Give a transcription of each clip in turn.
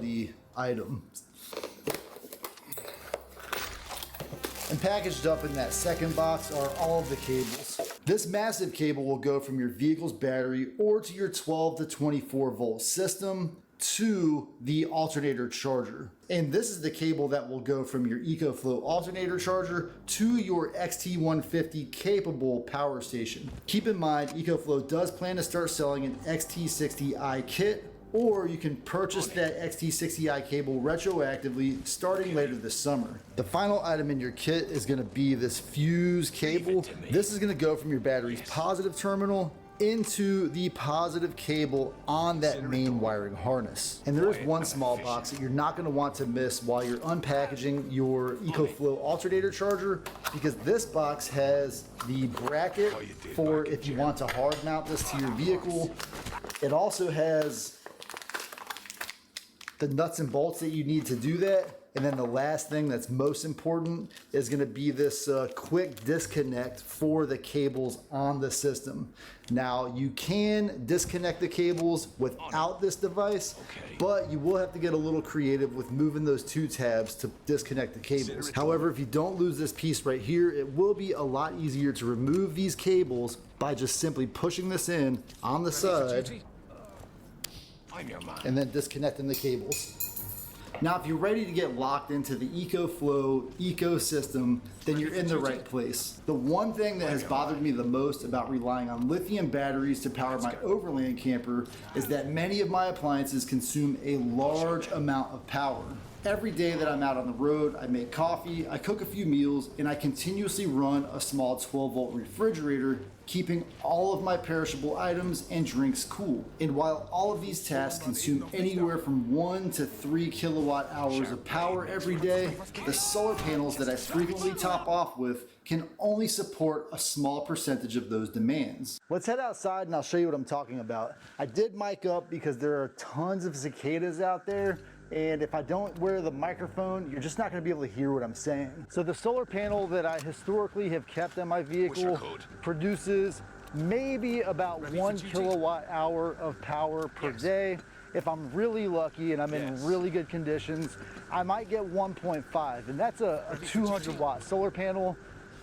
quality item. And packaged up in that second box are all of the cables. This massive cable will go from your vehicle's battery or to your 12 to 24 volt system to the alternator charger. And this is the cable that will go from your EcoFlow alternator charger to your XT150 capable power station. Keep in mind, EcoFlow does plan to start selling an XT60i kit, or you can purchase that XT60i cable retroactively starting later this summer. The final item in your kit is gonna be this fuse cable. This is gonna go from your battery's positive terminal into the positive cable on that main wiring harness. And there is one small box that you're not gonna want to miss while you're unpackaging your EcoFlow alternator charger, because this box has the bracket for if you want to hard mount this to your vehicle. It also has the nuts and bolts that you need to do that. And then the last thing that's most important is gonna be this quick disconnect for the cables on the system. Now, you can disconnect the cables without this device, but you will have to get a little creative with moving those two tabs to disconnect the cables. However, if you don't lose this piece right here, it will be a lot easier to remove these cables by just simply pushing this in on the side and then disconnecting the cables. Now, if you're ready to get locked into the EcoFlow ecosystem, then you're in the right place. The one thing that has bothered me the most about relying on lithium batteries to power my overland camper is that many of my appliances consume a large amount of power. Every day that I'm out on the road, I make coffee, I cook a few meals, and I continuously run a small 12 volt refrigerator, keeping all of my perishable items and drinks cool. And while all of these tasks consume anywhere from 1 to 3 kilowatt hours of power every day, the solar panels that I frequently top off with can only support a small percentage of those demands. Let's head outside and I'll show you what I'm talking about. I did mic up because there are tons of cicadas out there, and if I don't wear the microphone, you're just not gonna be able to hear what I'm saying. So the solar panel that I historically have kept on my vehicle produces maybe about 1 kilowatt hour of power per day. If I'm really lucky and I'm in really good conditions, I might get 1.5, and that's a 200 watt solar panel,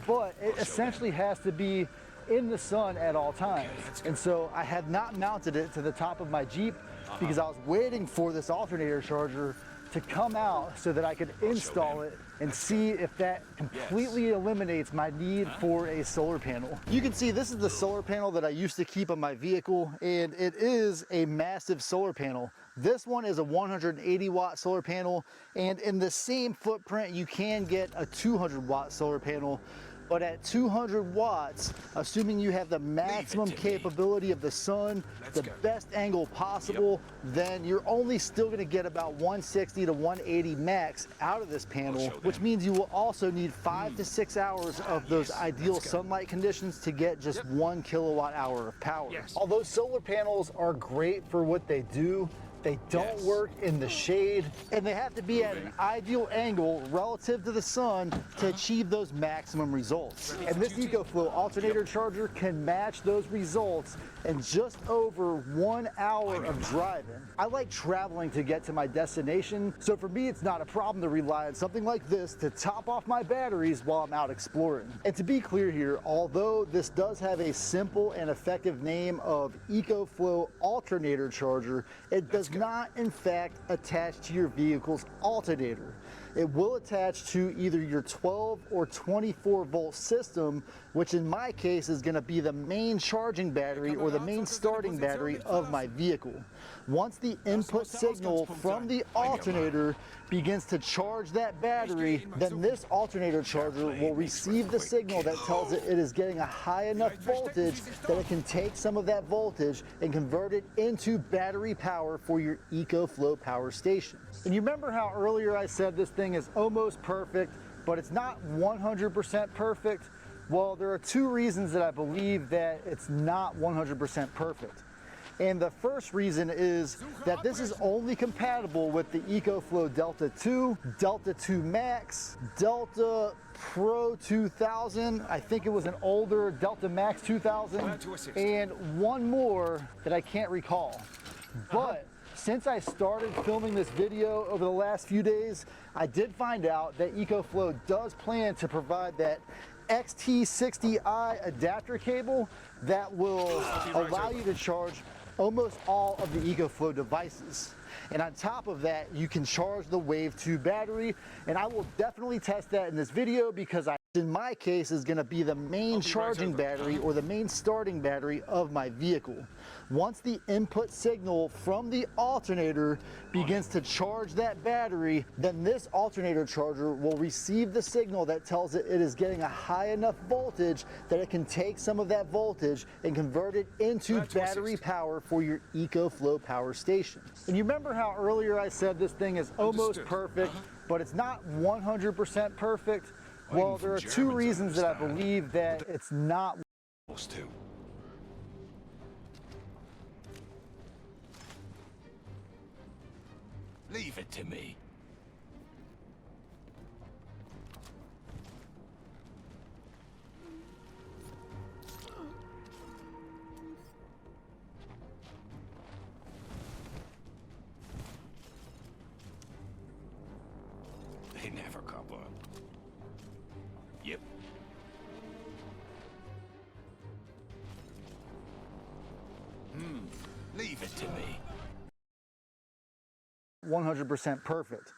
but it essentially has to be in the sun at all times. And so I had not mounted it to the top of my Jeep because I was waiting for this alternator charger to come out so that I could install it and see if that completely eliminates my need for a solar panel. You can see this is the solar panel that I used to keep on my vehicle, and it is a massive solar panel. This one is a 180 watt solar panel, and in the same footprint you can get a 200 watt solar panel. But at 200 watts, assuming you have the maximum capability of the sun, the best angle possible, then you're only still gonna get about 160 to 180 max out of this panel, which means you will also need 5 to 6 hours of those ideal sunlight conditions to get just 1 kilowatt hour of power. Although solar panels are great for what they do, they don't work in the shade, and they have to be at an ideal angle relative to the sun to achieve those maximum results. And this EcoFlow alternator charger can match those results in just over 1 hour of driving. I like traveling to get to my destination, so for me it's not a problem to rely on something like this to top off my batteries while I'm out exploring. And to be clear here, although this does have a simple and effective name of EcoFlow alternator charger, it does not in fact attach to your vehicle's alternator. It will attach to either your 12 or 24 volt system, which in my case is going to be the main charging battery or the main starting battery of my vehicle. Once the input signal from the alternator begins to charge that battery, then this alternator charger will receive the signal that tells it it is getting a high enough voltage that it can take some of that voltage and convert it into battery power for your EcoFlow power station. And you remember how earlier I said this thing is almost perfect, but it's not 100% perfect? Well, there are two reasons that I believe that it's not 100% perfect. And the first reason is that this is only compatible with the EcoFlow Delta 2, Delta 2 Max, Delta Pro 2000, I think it was an older Delta Max 2000, and one more that I can't recall. But since I started filming this video over the last few days, I did find out that EcoFlow does plan to provide that XT60i adapter cable that will allow you to charge almost all of the EcoFlow devices. And on top of that, you can charge the Wave 2 battery, and I will definitely test that in this video because in my case is going to be the main charging battery or the main starting battery of my vehicle. Once the input signal from the alternator begins to charge that battery, then this alternator charger will receive the signal that tells it it is getting a high enough voltage that it can take some of that voltage and convert it into battery power for your EcoFlow power station. And you remember how earlier I said this thing is almost perfect, but it's not 100% perfect? Well, there are two reasons that I believe that it's not. Leave it to me. They never cover. Yep. Leave it to me. 100% perfect.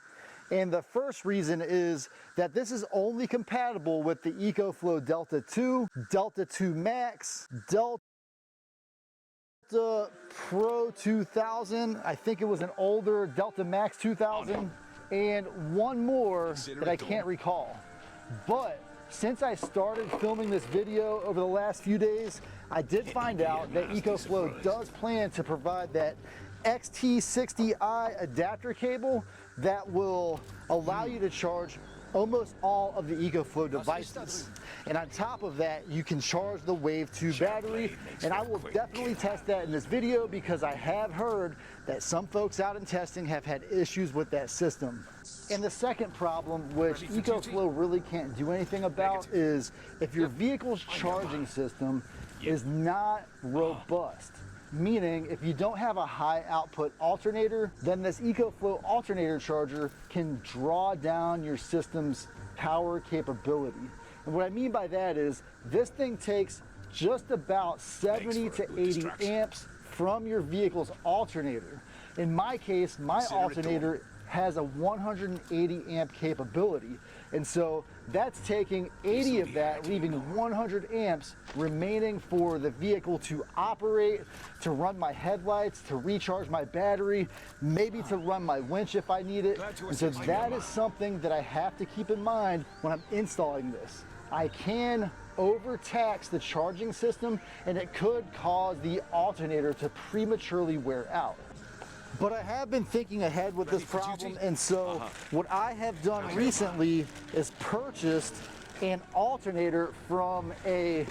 And the first reason is that this is only compatible with the EcoFlow Delta 2, Delta 2 Max, Delta Pro 2000, I think it was an older Delta Max 2000, and one more that I can't recall. But since I started filming this video over the last few days, I did find out that EcoFlow does plan to provide that XT60i adapter cable that will allow you to charge almost all of the EcoFlow devices. And on top of that, you can charge the Wave 2 battery, and I will definitely test that in this video because I have heard that some folks out in testing have had issues with that system. And the second problem, which EcoFlow really can't do anything about, is if your vehicle's charging system is not robust. Meaning, if you don't have a high output alternator, then this EcoFlow alternator charger can draw down your system's power capability. And what I mean by that is, this thing takes just about 70 to 80 amps from your vehicle's alternator. In my case, my alternator has a 180 amp capability. And so that's taking 80 of that, leaving 100 amps remaining for the vehicle to operate, to run my headlights, to recharge my battery, maybe to run my winch if I need it. And so that is something that I have to keep in mind when I'm installing this. I can overtax the charging system, and it could cause the alternator to prematurely wear out. But I have been thinking ahead with this problem, and so what I have done recently is purchased an alternator from a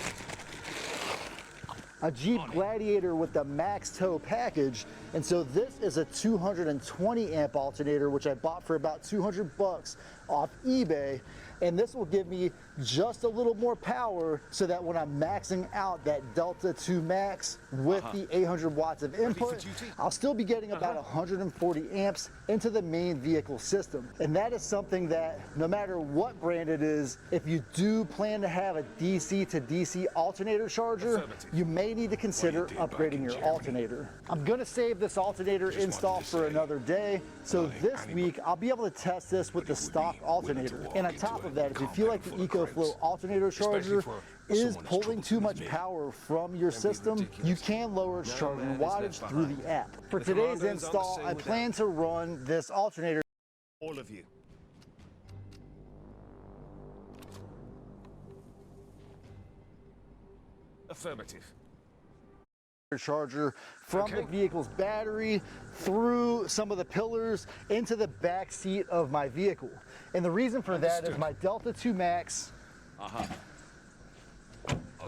Jeep Gladiator with the max tow package. And so this is a 220 amp alternator, which I bought for about 200 bucks off eBay. And this will give me just a little more power so that when I'm maxing out that Delta 2 Max with the 800 watts of input, I'll still be getting about 140 amps into the main vehicle system. And that is something that no matter what brand it is, if you do plan to have a DC to DC alternator charger, you may need to consider upgrading your alternator. I'm gonna save this alternator install for another day. So this week, I'll be able to test this with the stock alternator. And on top of that, if you feel like the EcoFlow alternator charger is pulling too much power from your system, you can lower its charging wattage through the app. For today's install, I plan to run this alternator. All of you. Affirmative. Charger from the vehicle's battery through some of the pillars into the back seat of my vehicle. And the reason for that is my Delta 2 Max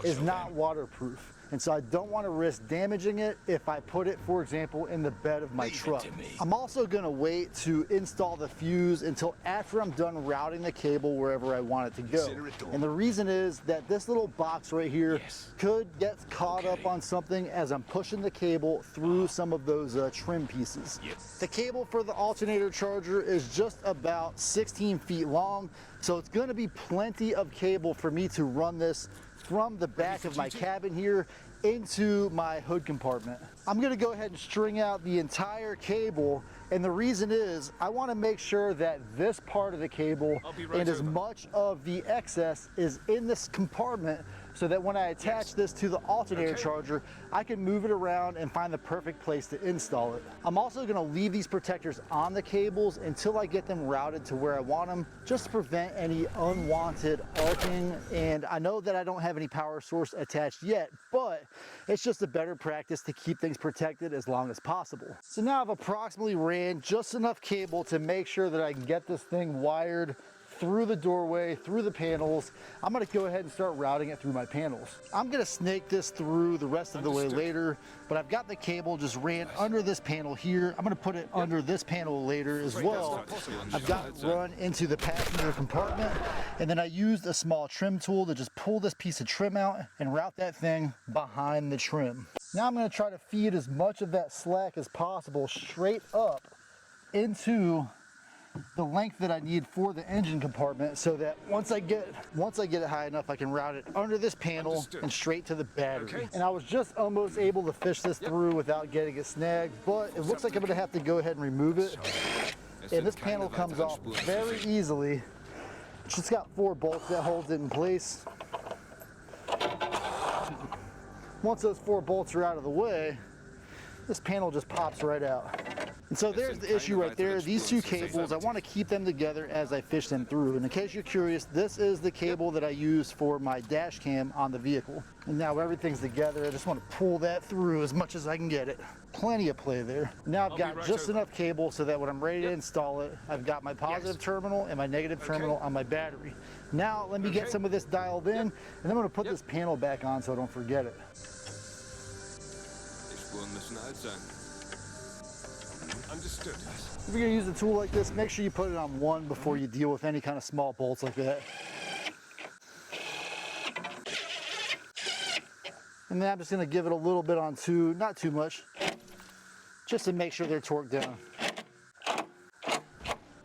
is not waterproof. And so I don't want to risk damaging it if I put it, for example, in the bed of my truck. I'm also going to wait to install the fuse until after I'm done routing the cable wherever I want it to go. And the reason is that this little box right here could get caught up on something as I'm pushing the cable through some of those trim pieces. The cable for the alternator charger is just about 16 feet long, so it's going to be plenty of cable for me to run this from the back of my cabin here into my hood compartment. I'm going to go ahead and string out the entire cable, and the reason is I want to make sure that this part of the cable and as much of the excess is in this compartment so that when I attach this to the alternator charger, I can move it around and find the perfect place to install it. I'm also going to leave these protectors on the cables until I get them routed to where I want them, just to prevent any unwanted arcing. And I know that I don't have any power source attached yet, but it's just a better practice to keep things protected as long as possible. So now I've approximately ran just enough cable to make sure that I can get this thing wired through the doorway, through the panels. I'm gonna go ahead and start routing it through my panels. I'm gonna snake this through the rest of the way later, but I've got the cable just ran under this panel here. I'm gonna put it under this panel later as well. I've got it run into the passenger compartment, and then I used a small trim tool to just pull this piece of trim out and route that thing behind the trim. Now I'm gonna try to feed as much of that slack as possible straight up into the length that I need for the engine compartment, so that once I get it high enough, I can route it under this panel and straight to the battery. And I was just almost able to fish this through without getting it snagged, but it looks like I'm gonna have to go ahead and remove it. And this panel comes off very easily. It's just got 4 bolts that holds it in place. Once those 4 bolts are out of the way, this panel just pops right out. And so there's the issue right there. These 2 cables, I want to keep them together as I fish them through. And in case you're curious, this is the cable that I use for my dash cam on the vehicle. And now everything's together. I just want to pull that through as much as I can get it. Plenty of play there. Now I've got just enough cable so that when I'm ready to install it, I've got my positive terminal and my negative terminal on my battery. Now let me get some of this dialed in, and then I'm going to put this panel back on so I don't forget it. Understood. If you're gonna use a tool like this, make sure you put it on 1 before you deal with any kind of small bolts like that. And then I'm just gonna give it a little bit on 2, not too much, just to make sure they're torqued down.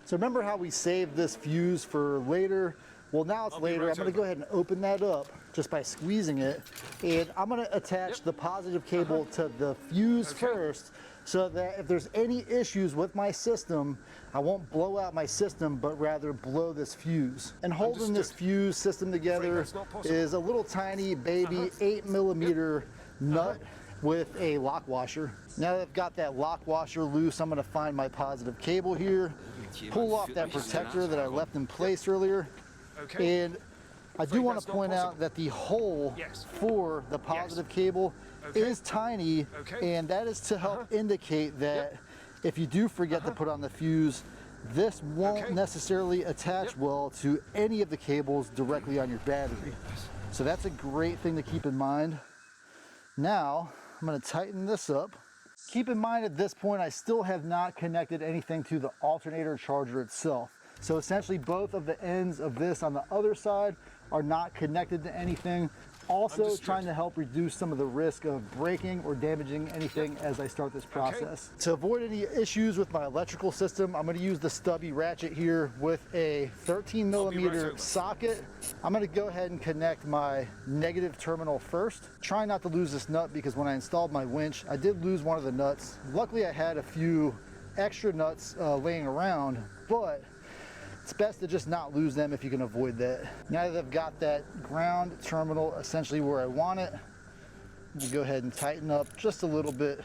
So remember how we saved this fuse for later? Well, now it's later. I'm gonna go ahead and open that up just by squeezing it. And I'm gonna attach the positive cable to the fuse first, so that if there's any issues with my system, I won't blow out my system, but rather blow this fuse. And holding this fuse system together is a little tiny baby 8mm nut with a lock washer. Now that I've got that lock washer loose, I'm gonna find my positive cable here, pull off that protector that I left in place earlier, and I do want to point out that the hole for the positive cable is tiny, and that is to help indicate that if you do forget to put on the fuse, this won't necessarily attach well to any of the cables directly on your battery. So that's a great thing to keep in mind. Now, I'm going to tighten this up. Keep in mind at this point, I still have not connected anything to the alternator charger itself. So essentially both of the ends of this on the other side are not connected to anything. Also trying to help reduce some of the risk of breaking or damaging anything as I start this process. To avoid any issues with my electrical system, I'm going to use the stubby ratchet here with a 13mm socket. I'm going to go ahead and connect my negative terminal first. Try not to lose this nut, because when I installed my winch, I did lose one of the nuts. Luckily I had a few extra nuts laying around, but it's best to just not lose them if you can avoid that. Now that I've got that ground terminal essentially where I want it, I'm gonna go ahead and tighten up just a little bit.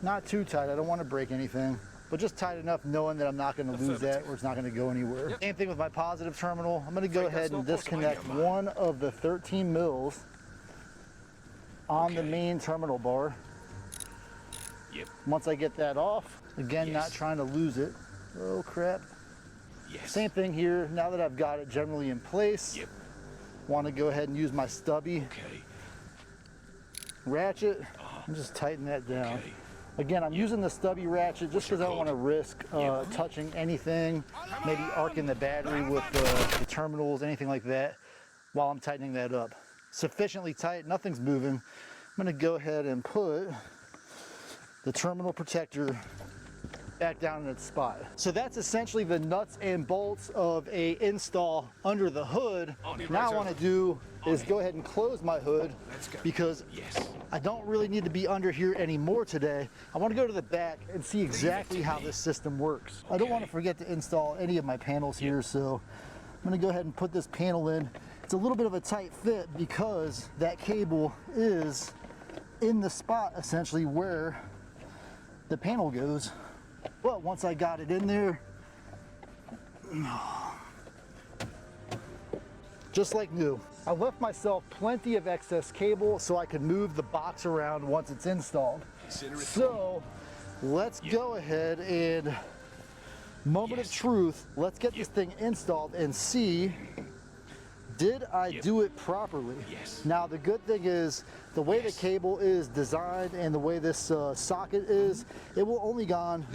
Not too tight, I don't want to break anything, but just tight enough knowing that I'm not going to lose that or it's not going to go anywhere. Same thing with my positive terminal. I'm going to go ahead and disconnect one of the 13 mils on the main terminal bar. Once I get that off, again, not trying to lose it. Oh crap. Same thing here. Now that I've got it generally in place, want to go ahead and use my stubby Okay. ratchet and just tighten that down. Okay. Again, I'm using the stubby ratchet just because I don't want to risk touching anything, maybe arcing the battery with the terminals, anything like that, while I'm tightening that up. Sufficiently tight, nothing's moving. I'm going to go ahead and put the terminal protector back down in its spot. So that's essentially the nuts and bolts of a install under the hood. Now what I want to do is go ahead and close my hood because I don't really need to be under here anymore today. I want to go to the back and see exactly how this system works. I don't want to forget to install any of my panels here, so I'm going to go ahead and put this panel in. It's a little bit of a tight fit because that cable is in the spot essentially where the panel goes. But once I got it in there, just like new. I left myself plenty of excess cable so I could move the box around once it's installed. So let's go ahead and, moment of truth, let's get this thing installed and see, did I do it properly? Now the good thing is, the way the cable is designed and the way this socket is, it will only go on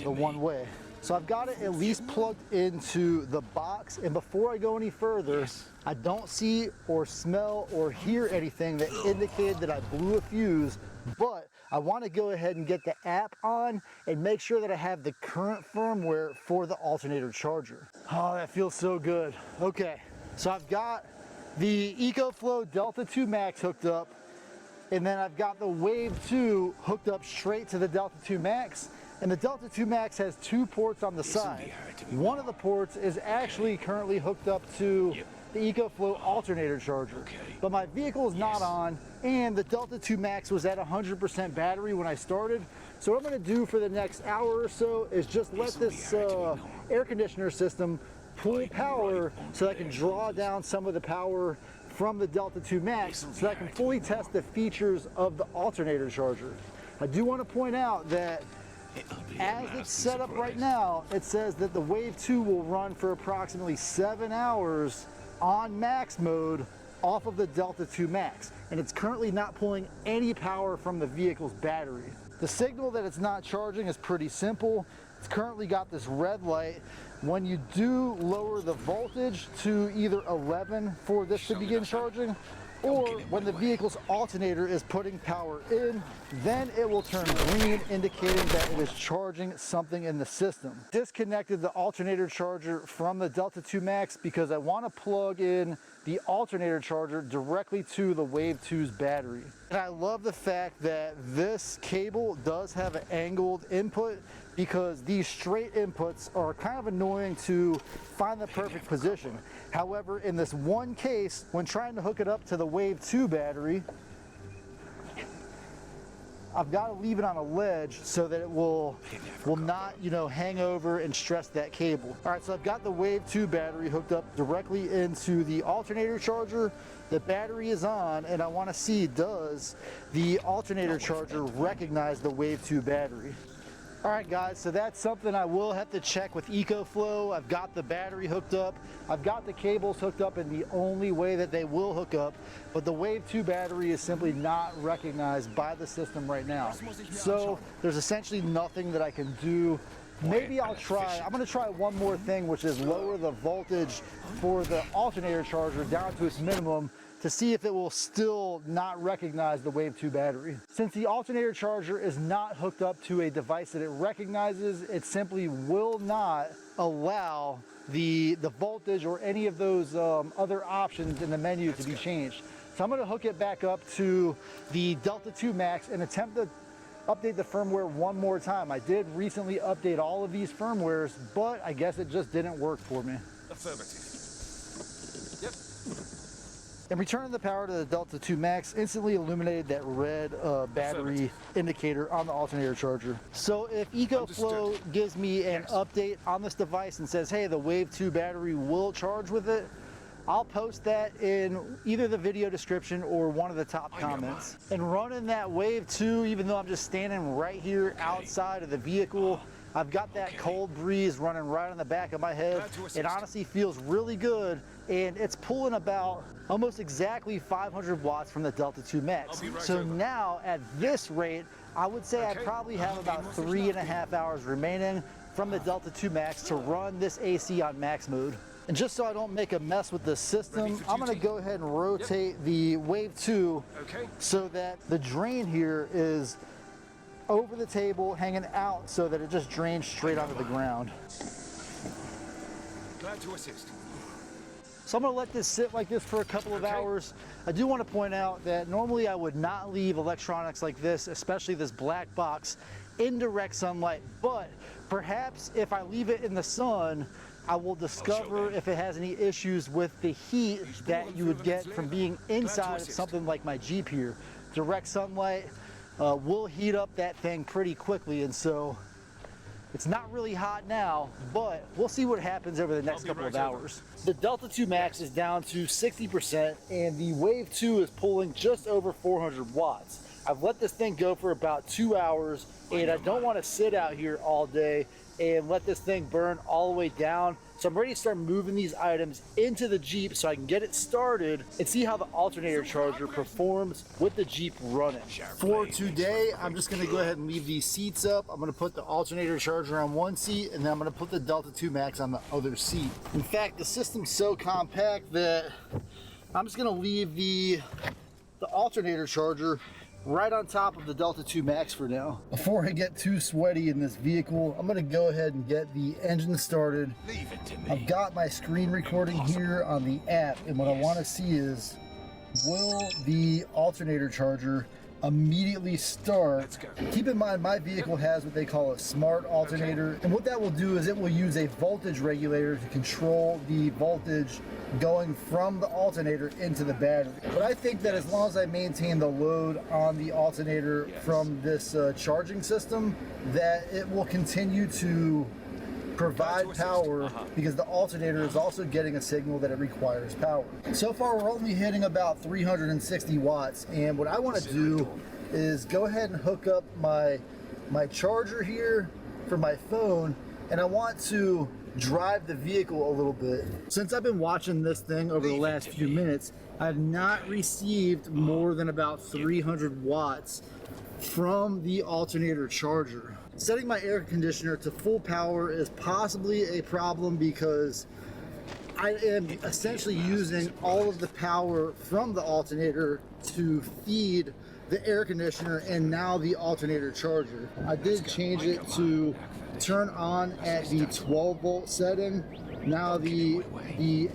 the one way. So I've got it at least plugged into the box, and before I go any further, I don't see or smell or hear anything that indicated that I blew a fuse, but I want to go ahead and get the app on and make sure that I have the current firmware for the alternator charger. Oh, that feels so good. Okay, so I've got the EcoFlow Delta 2 Max hooked up, and then I've got the Wave 2 hooked up straight to the Delta 2 Max. And the Delta 2 Max has two ports on the side. One of the ports is actually currently hooked up to the EcoFlow alternator charger. But my vehicle is not on, and the Delta 2 Max was at 100% battery when I started. So what I'm going to do for the next hour or so is just let this air conditioner system pull power so I can draw down some of the power from the Delta 2 Max so that I can fully test the features of the alternator charger. I do want to point out that as it's set up right now, it says that the Wave 2 will run for approximately 7 hours on max mode off of the Delta 2 Max, and it's currently not pulling any power from the vehicle's battery. The signal that it's not charging is pretty simple. It's currently got this red light. When you do lower the voltage to either 11 for this to begin charging, or when the vehicle's alternator is putting power in, then it will turn green, indicating that it is charging something in the system. Disconnected the alternator charger from the Delta 2 Max because I want to plug in the alternator charger directly to the Wave 2's battery. And I love the fact that this cable does have an angled input because these straight inputs are kind of annoying to find the perfect position. However, in this one case, when trying to hook it up to the Wave 2 battery, I've got to leave it on a ledge so that it will not, hang over and stress that cable. All right, so I've got the Wave 2 battery hooked up directly into the alternator charger. The battery is on, and I want to see, does the alternator charger recognize the Wave 2 battery? All right, guys, so that's something I will have to check with EcoFlow. I've got the battery hooked up. I've got the cables hooked up in the only way that they will hook up, but the Wave 2 battery is simply not recognized by the system right now. So there's essentially nothing that I can do. Maybe I'm going to try one more thing, which is lower the voltage for the alternator charger down to its minimum to see if it will still not recognize the Wave 2 battery. Since the alternator charger is not hooked up to a device that it recognizes, it simply will not allow the voltage or any of those other options in the menu to be changed. So I'm going to hook it back up to the Delta 2 Max and attempt to update the firmware one more time. I did recently update all of these firmwares, but I guess it just didn't work for me. Affirmative. Yep. And returning the power to the Delta 2 Max instantly illuminated that red battery indicator on the alternator charger. So if EcoFlow gives me an update on this device and says, hey, the Wave 2 battery will charge with it, I'll post that in either the video description or one of the top comments. And running that Wave 2, even though I'm just standing right here outside of the vehicle, I've got that cold breeze running right on the back of my head. It honestly feels really good, and it's pulling about almost exactly 500 watts from the Delta II Max. So now at this rate, I would say I probably have about 3.5 hours remaining from the Delta II Max to run this AC on max mode. And just so I don't make a mess with the system, I'm going to go ahead and rotate the Wave 2 so that the drain here is over the table, hanging out so that it just drains straight onto the ground. Glad to assist. So I'm going to let this sit like this for a couple of hours. I do want to point out that normally I would not leave electronics like this, especially this black box, in direct sunlight, but perhaps if I leave it in the sun, I will discover if it has any issues with the heat that you would get from being inside of something like my Jeep here. Direct sunlight will heat up that thing pretty quickly, and so it's not really hot now, but we'll see what happens over the next couple of hours. The Delta II Max is down to 60%, and the Wave 2 is pulling just over 400 watts. I've let this thing go for about 2 hours, and I don't want to sit out here all day and let this thing burn all the way down. So I'm ready to start moving these items into the Jeep so I can get it started and see how the alternator charger performs with the Jeep running. For today, I'm just going to go ahead and leave these seats up. I'm going to put the alternator charger on one seat, and then I'm going to put the Delta II Max on the other seat. In fact, the system's so compact that I'm just going to leave the alternator charger right on top of the Delta II Max for now. Before I get too sweaty in this vehicle, I'm gonna go ahead and get the engine started. Leave it to me. I've got my screen recording here on the app, and what I want to see is, will the alternator charger immediately start? Let's go. Keep in mind, my vehicle has what they call a smart alternator, and what that will do is it will use a voltage regulator to control the voltage going from the alternator into the battery. But I think that as long as I maintain the load on the alternator from this charging system, that it will continue to provide power, because the alternator is also getting a signal that it requires power. So far we're only hitting about 360 watts, and what I want to do is go ahead and hook up my charger here for my phone, and I want to drive the vehicle a little bit. Since I've been watching this thing over the last few minutes, I've not received more than about 300 watts from the alternator charger. Setting my air conditioner to full power is possibly a problem because I am essentially using all of the power from the alternator to feed the air conditioner and now the alternator charger. I did change it to turn on at the 12 volt setting. Now the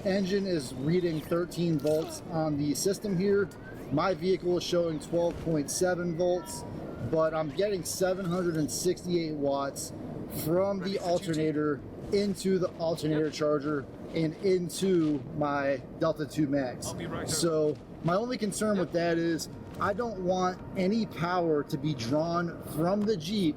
engine is reading 13 volts on the system here. My vehicle is showing 12.7 volts, but I'm getting 768 watts from the alternator into the alternator charger and into my Delta II Max. So my only concern with that is I don't want any power to be drawn from the Jeep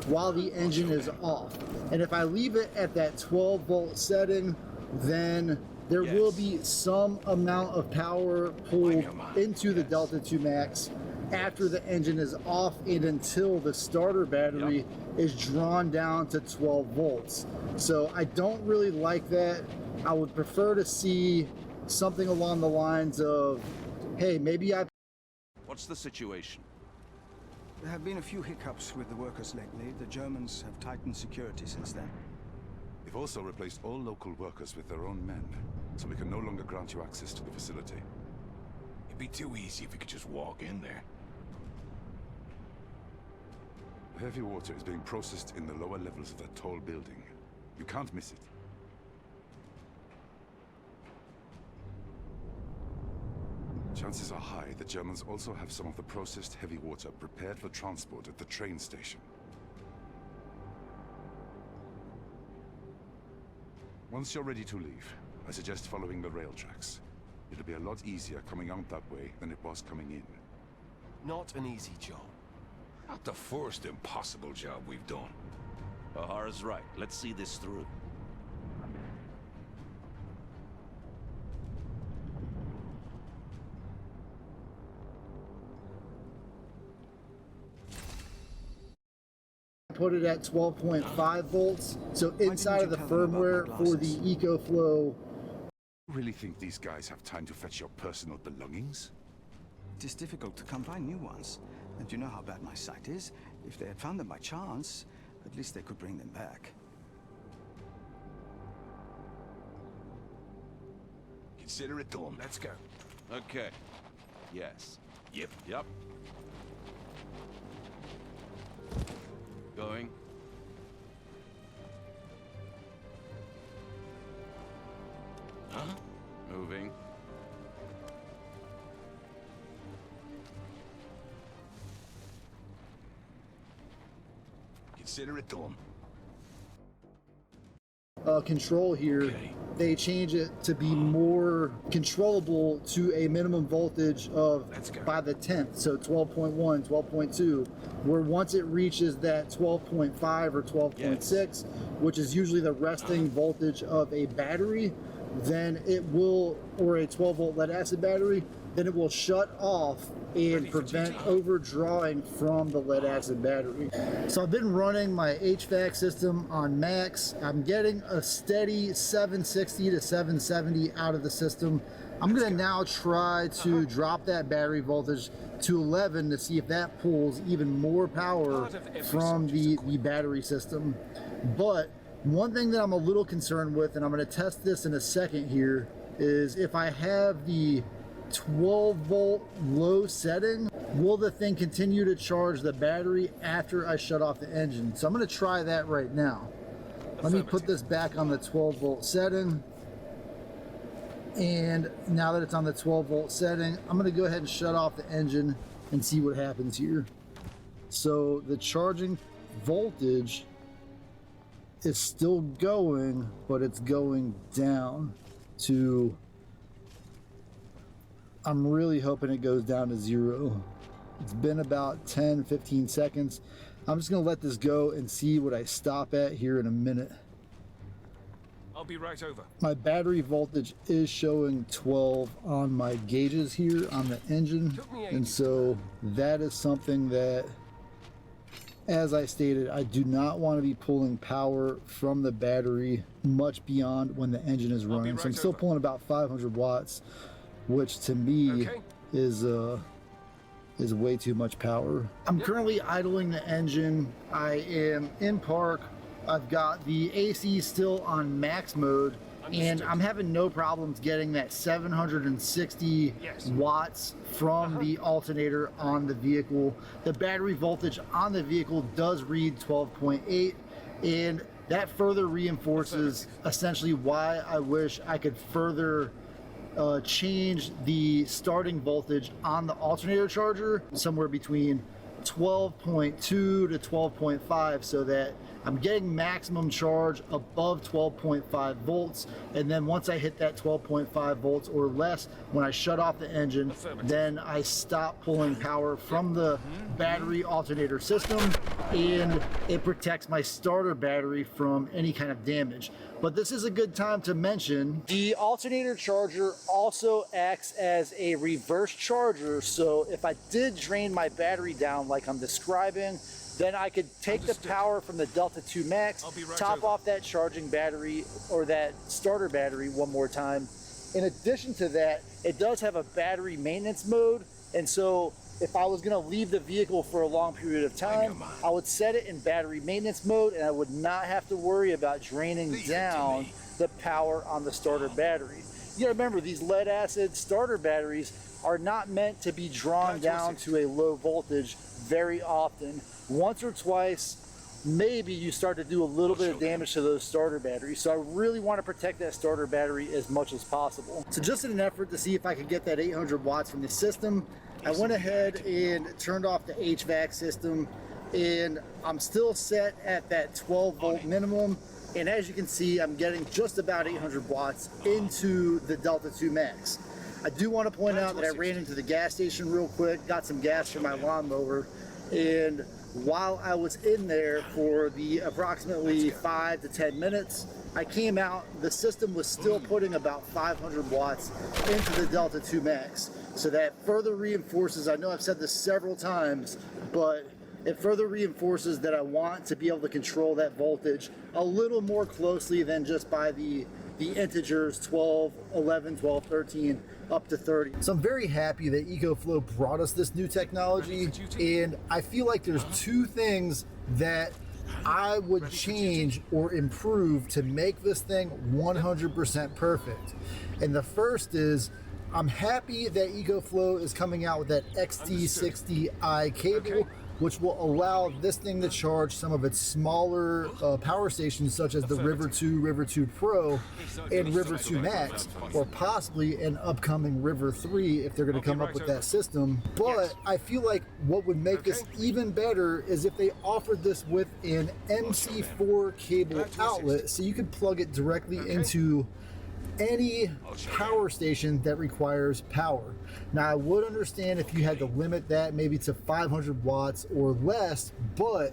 while the engine is off. And if I leave it at that 12 volt setting, then there will be some amount of power pulled into the Delta II Max after the engine is off and until the starter battery is drawn down to 12 volts. So I don't really like that. I would prefer to see something along the lines of, hey, maybe I... What's the situation? There have been a few hiccups with the workers lately. The Germans have tightened security since then. They've also replaced all local workers with their own men, so we can no longer grant you access to the facility. It'd be too easy if we could just walk in there. Heavy water is being processed in the lower levels of that tall building. You can't miss it. Chances are high the Germans also have some of the processed heavy water prepared for transport at the train station. Once you're ready to leave, I suggest following the rail tracks. It'll be a lot easier coming out that way than it was coming in. Not an easy job. Not the first impossible job we've done. Bahara's right. Let's see this through. put it at 12.5 volts. So inside of the you tell them about firmware my for the glasses? EcoFlow, You really think these guys have time to fetch your personal belongings? It is difficult to come by new ones. And you know how bad my sight is. If they had found them by chance, at least they could bring them back. Consider it done. Let's go. Okay. Yes. Yep. Yep. Going. Huh? Moving. Consider it done. control here, Okay. they change it to be more controllable to a minimum voltage of Let's go. by the 10th, so 12.1, 12.2, where once it reaches that 12.5 or 12.6, which is usually the resting voltage of a battery, then it will, or a 12 volt lead acid battery, then it will shut off and prevent overdrawing from the lead acid battery. So I've been running my HVAC system on max. I'm getting a steady 760 to 770 out of the system. I'm gonna now try to drop that battery voltage to 11 to see if that pulls even more power from the battery system. But one thing that I'm a little concerned with, and I'm gonna test this in a second here, is if I have the 12 volt low setting, will the thing continue to charge the battery after I shut off the engine? So I'm going to try that right now. Let me put this back on the 12 volt setting. And now that it's on the 12 volt setting, I'm going to go ahead and shut off the engine and see what happens here. So the charging voltage is still going, but it's going down to, I'm really hoping it goes down to 0. It's been about 10-15 seconds. I'm just gonna let this go and see what I stop at here in a minute. I'll be right over. My battery voltage is showing 12 on my gauges here on the engine, and so that is something that, as I stated, I do not want to be pulling power from the battery much beyond when the engine is running. So I'm still pulling about 500 watts, which to me is way too much power. I'm currently idling the engine. I am in park. I've got the AC still on max mode, and I'm having no problems getting that 760 watts from the alternator on the vehicle. The battery voltage on the vehicle does read 12.8, and that further reinforces essentially why I wish I could further change the starting voltage on the alternator charger somewhere between 12.2 to 12.5, so that I'm getting maximum charge above 12.5 volts, and then once I hit that 12.5 volts or less, when I shut off the engine, then I stop pulling power from the battery alternator system, and it protects my starter battery from any kind of damage. But this is a good time to mention the alternator charger also acts as a reverse charger, so if I did drain my battery down like I'm describing, then I could take the power from the Delta 2 Max, top off that charging battery or that starter battery one more time. In addition to that, it does have a battery maintenance mode, and so if I was going to leave the vehicle for a long period of time, I would set it in battery maintenance mode, and I would not have to worry about draining down the power on the starter battery. You gotta remember, these lead acid starter batteries are not meant to be drawn down to a low voltage very often. Once or twice, maybe you start to do a little bit of damage to those starter batteries. So I really want to protect that starter battery as much as possible. So just in an effort to see if I could get that 800 watts from the system, I went ahead and turned off the HVAC system, and I'm still set at that 12 volt minimum. And as you can see, I'm getting just about 800 watts into the Delta 2 Max. I do want to point out that I ran into the gas station real quick, got some gas for my lawnmower, and while I was in there for the approximately 5 to 10 minutes, I came out, the system was still putting about 500 watts into the Delta 2 Max. So that further reinforces, I know I've said this several times, but It further reinforces that I want to be able to control that voltage a little more closely than just by the integers 12, 11, 12, 13, up to 30. So I'm very happy that EcoFlow brought us this new technology, and I feel like there's two things that I would change or improve to make this thing 100% perfect. And the first is, I'm happy that EcoFlow is coming out with that XT60i cable, which will allow this thing to charge some of its smaller power stations, such as the River 2, River 2 Pro, and River 2 Max, or possibly an upcoming River 3 if they're going to come up with that system. But I feel like what would make this even better is if they offered this with an MC4 cable outlet, so you could plug it directly into any power station that requires power. Now, I would understand if you had to limit that maybe to 500 watts or less, but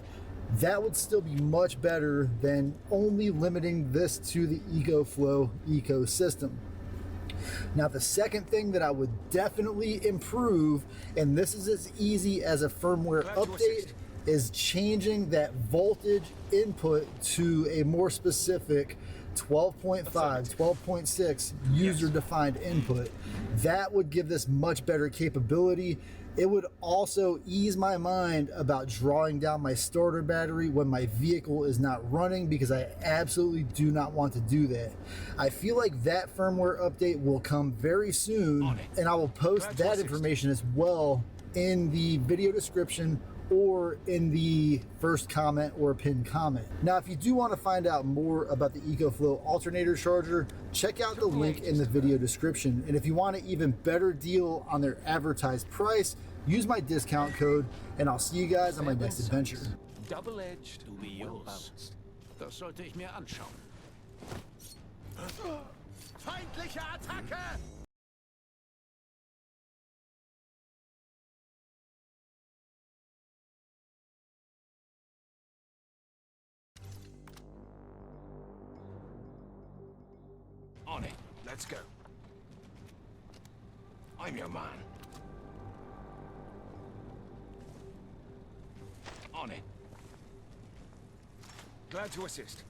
that would still be much better than only limiting this to the EcoFlow ecosystem. Now, the second thing that I would definitely improve, and this is as easy as a firmware update, is changing that voltage input to a more specific 12.5, 12.6 user-defined input. That would give this much better capability. It would also ease my mind about drawing down my starter battery when my vehicle is not running, because I absolutely do not want to do that. I feel like that firmware update will come very soon, and I will post that information as well in the video description or in the first comment or pinned comment. Now, if you do want to find out more about the EcoFlow alternator charger, check out the link in the video description. And if you want an even better deal on their advertised price, use my discount code, and I'll see you guys on my next adventure. Double-edged, well balanced. Das sollte ich mir anschauen. Feindliche Attacke! On it. Let's go. I'm your man. On it. Glad to assist.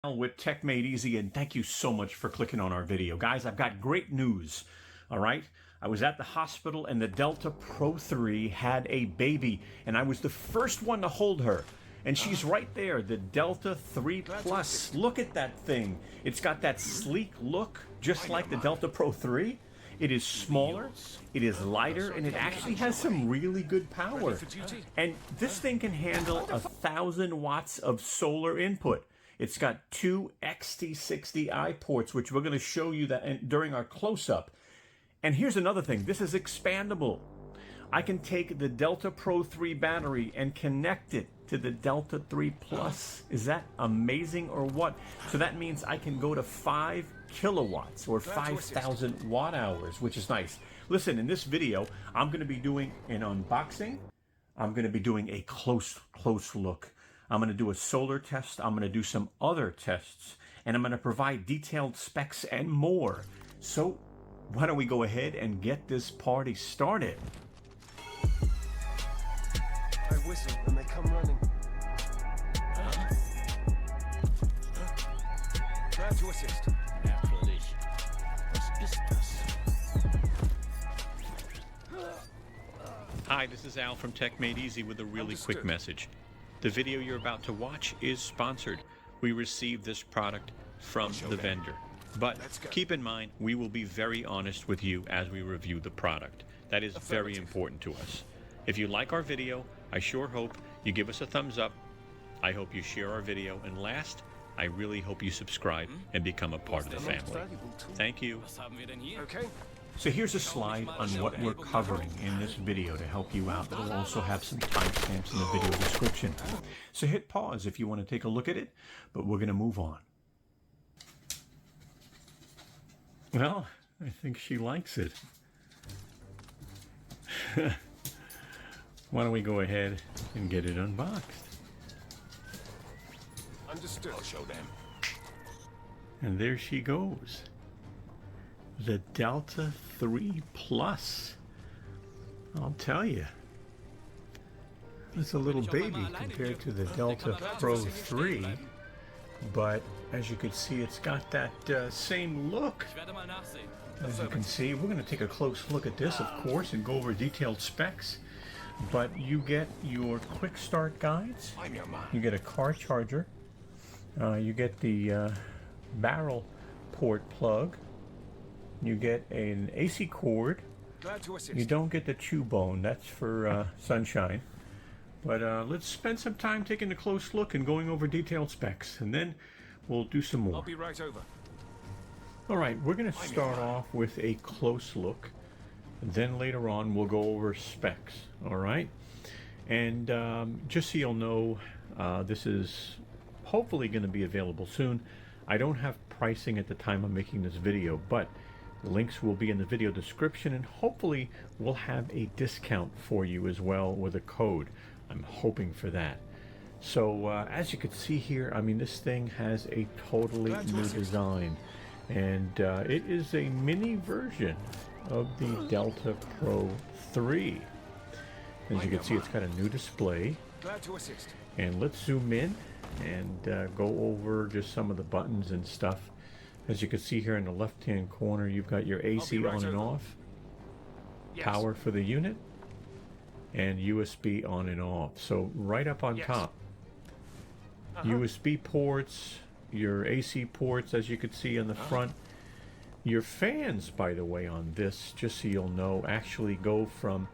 With Tech Made Easy, and thank you so much for clicking on our video. Guys, I've got great news, all right? I was at the hospital and the Delta Pro 3 had a baby, and I was the first one to hold her. And she's right there, the Delta 3 Plus. Look at that thing. It's got that sleek look, just like the Delta Pro 3. It is smaller, it is lighter, and it actually has some really good power. And this thing can handle 1,000 watts of solar input. It's got two XT60i ports, which we're going to show you that during our close-up. And here's another thing. This is expandable. I can take the Delta Pro 3 battery and connect it to the Delta 3 Plus. Is that amazing or what? So that means I can go to 5 kilowatts or 5,000 watt hours, which is nice. Listen, in this video, I'm going to be doing an unboxing. I'm going to be doing a close look. I'm going to do a solar test. I'm going to do some other tests, and I'm going to provide detailed specs and more. So why don't we go ahead and get this party started? I whistle when they come running. Glad to assist. Natürlich. Was ist das? Hi, this is Al from Tech Made Easy with a really quick message. The video you're about to watch is sponsored. We received this product from the vendor. But keep in mind, we will be very honest with you as we review the product. That is very important to us. If you like our video, I sure hope you give us a thumbs up. I hope you share our video. And last, I really hope you subscribe and become a part of the family. Thank you. Was haben wir denn hier? Okay. So here's a slide on what we're covering in this video to help you out. It'll also have some timestamps in the video description. So hit pause if you want to take a look at it, but we're going to move on. Well, I think she likes it. Why don't we go ahead and get it unboxed? Understood. I'll show them. And there she goes. The Delta 3 Plus. I'll tell you. It's a little baby compared to the Delta Pro 3. But as you can see, it's got that same look. As you can see, we're going to take a close look at this, of course, and go over detailed specs. But you get your quick start guides. I'm your man. You get a car charger. You get the barrel port plug. You get an AC cord. Glad to assist. You don't get the chew bone. That's for sunshine. But let's spend some time taking a close look and going over detailed specs, and then we'll do some more. I'll be right over. All right, we're going to start off with a close look. Then later on, we'll go over specs. All right, and just so you'll know, this is hopefully going to be available soon. I don't have pricing at the time I'm making this video, but the links will be in the video description, and hopefully we'll have a discount for you as well with a code. I'm hoping for that. So as you can see here, I mean, this thing has a totally new design, and it is a mini version of the Delta Pro 3. As you can see, it's got a new display. Glad to assist. And let's zoom in and go over just some of the buttons and stuff. As you can see here in the left-hand corner, you've got your AC on and off, power for the unit, and USB on and off. So right up on top, USB ports, your AC ports, as you can see on the front. Your fans, by the way, on this, just so you'll know, actually go from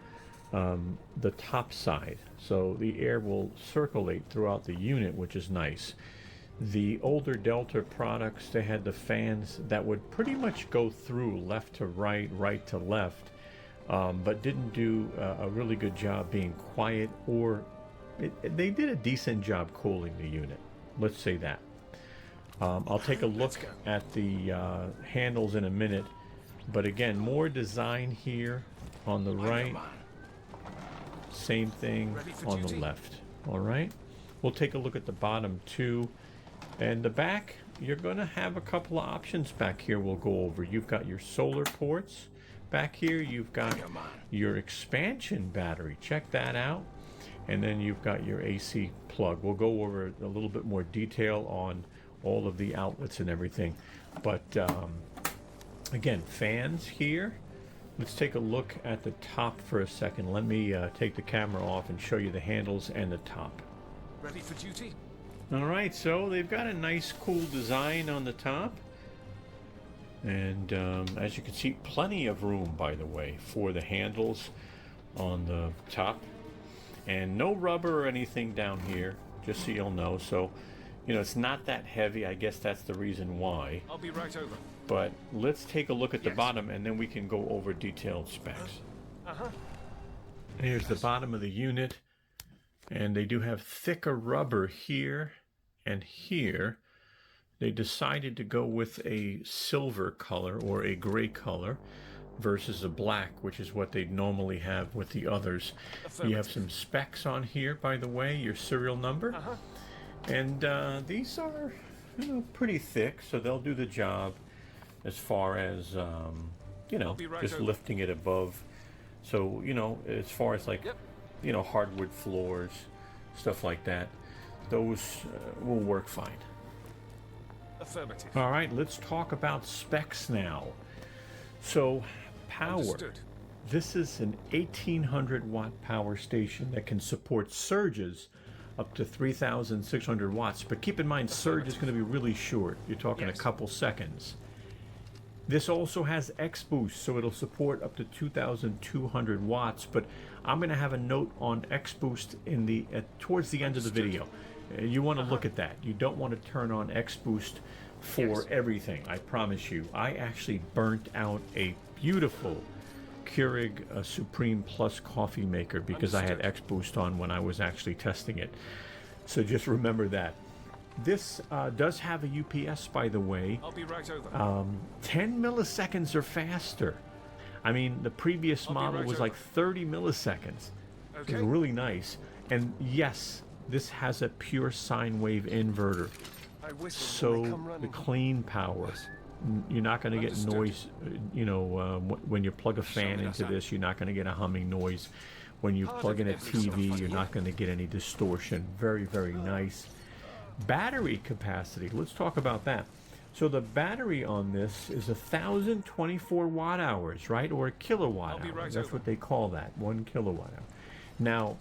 the top side. So the air will circulate throughout the unit, which is nice. The older Delta products, they had the fans that would pretty much go through left to right, right to left, but didn't do a really good job being quiet, or they did a decent job cooling the unit. Let's say that. I'll take a look at the handles in a minute, but again, more design here on the right, same thing on the left. All right, we'll take a look at the bottom too, and the back. You're going to have a couple of options back here we'll go over. You've got your solar ports back here. You've got your expansion battery. Check that out. And then you've got your AC plug. We'll go over a little bit more detail on all of the outlets and everything. But again, fans here. Let's take a look at the top for a second. Let me take the camera off and show you the handles and the top. Ready for duty? All right, so they've got a nice cool design on the top. And as you can see, plenty of room, by the way, for the handles on the top. And no rubber or anything down here, just so you'll know. So, you know, it's not that heavy. I guess that's the reason why. I'll be right over. But let's take a look at the bottom, and then we can go over detailed specs. Here's the bottom of the unit. And they do have thicker rubber here and here. They decided to go with a silver color or a gray color versus a black, which is what they normally have with the others. You have some specs on here, by the way, your serial number. And these are, you know, pretty thick, so they'll do the job as far as, you know, just lifting it above. So, you know, as far as like, you know, hardwood floors, stuff like that, those will work fine. Affirmative. All right, let's talk about specs now. So, power. Understood. This is an 1800 watt power station that can support surges up to 3,600 watts. But keep in mind, surge is going to be really short. You're talking a couple seconds. This also has X boost, so it'll support up to 2,200 watts. But I'm going to have a note on X boost in the towards the end of the video. You want to look at that. You don't want to turn on X boost for everything. I promise you. I actually burnt out a beautiful Keurig Supreme Plus coffee maker because I had X boost on when I was actually testing it. So just remember that. This does have a UPS, by the way. I'll be right over. 10 milliseconds or faster. I mean, the previous model was like 30 milliseconds. It was really nice. And yes, this has a pure sine wave inverter. I whistle when they So come the running. clean power, you're not going to get Understood. noise, when you plug a fan me into that. this, you're not going to get a humming noise. When you plug in a TV, you're not going to get any distortion. Very, very nice. Battery capacity, let's talk about that. So the battery on this is 1,024 watt hours, right? Or a kilowatt hour. right That's over. what they call that, 1 kilowatt hour. Now,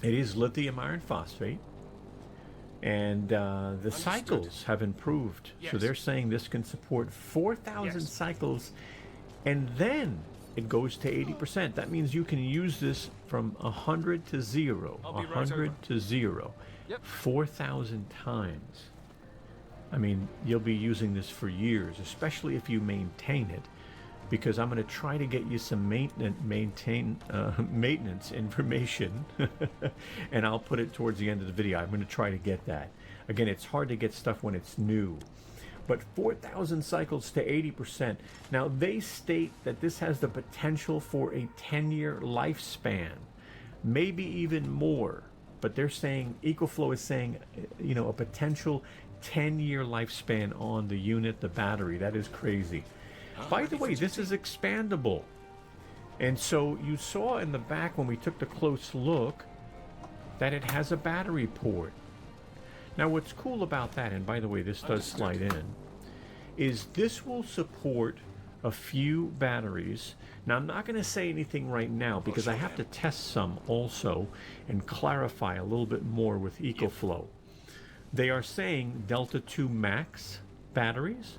it is lithium iron phosphate. And the cycles have improved. So Yes. they're saying this can support 4,000 Yes. cycles, and then it goes to 80%. That means you can use this from 100 to 0, I'll be right 100 over. to 0, Yep. 4,000 times. I mean, you'll be using this for years, especially if you maintain it, because I'm going to try to get you some maintenance information, and I'll put it towards the end of the video. I'm going to try to get that. Again, it's hard to get stuff when it's new. But 4,000 cycles to 80%. Now, they state that this has the potential for a 10-year lifespan, maybe even more. But they're saying, EcoFlow is saying, a potential 10-year lifespan on the unit, the battery. That is crazy. By the way, this is expandable. And so you saw in the back when we took the close look that it has a battery port. Now what's cool about that, and by the way, this does slide in, is this will support a few batteries. Now I'm not going to say anything right now because I have to test some also and clarify a little bit more with EcoFlow. They are saying Delta 2 Max batteries.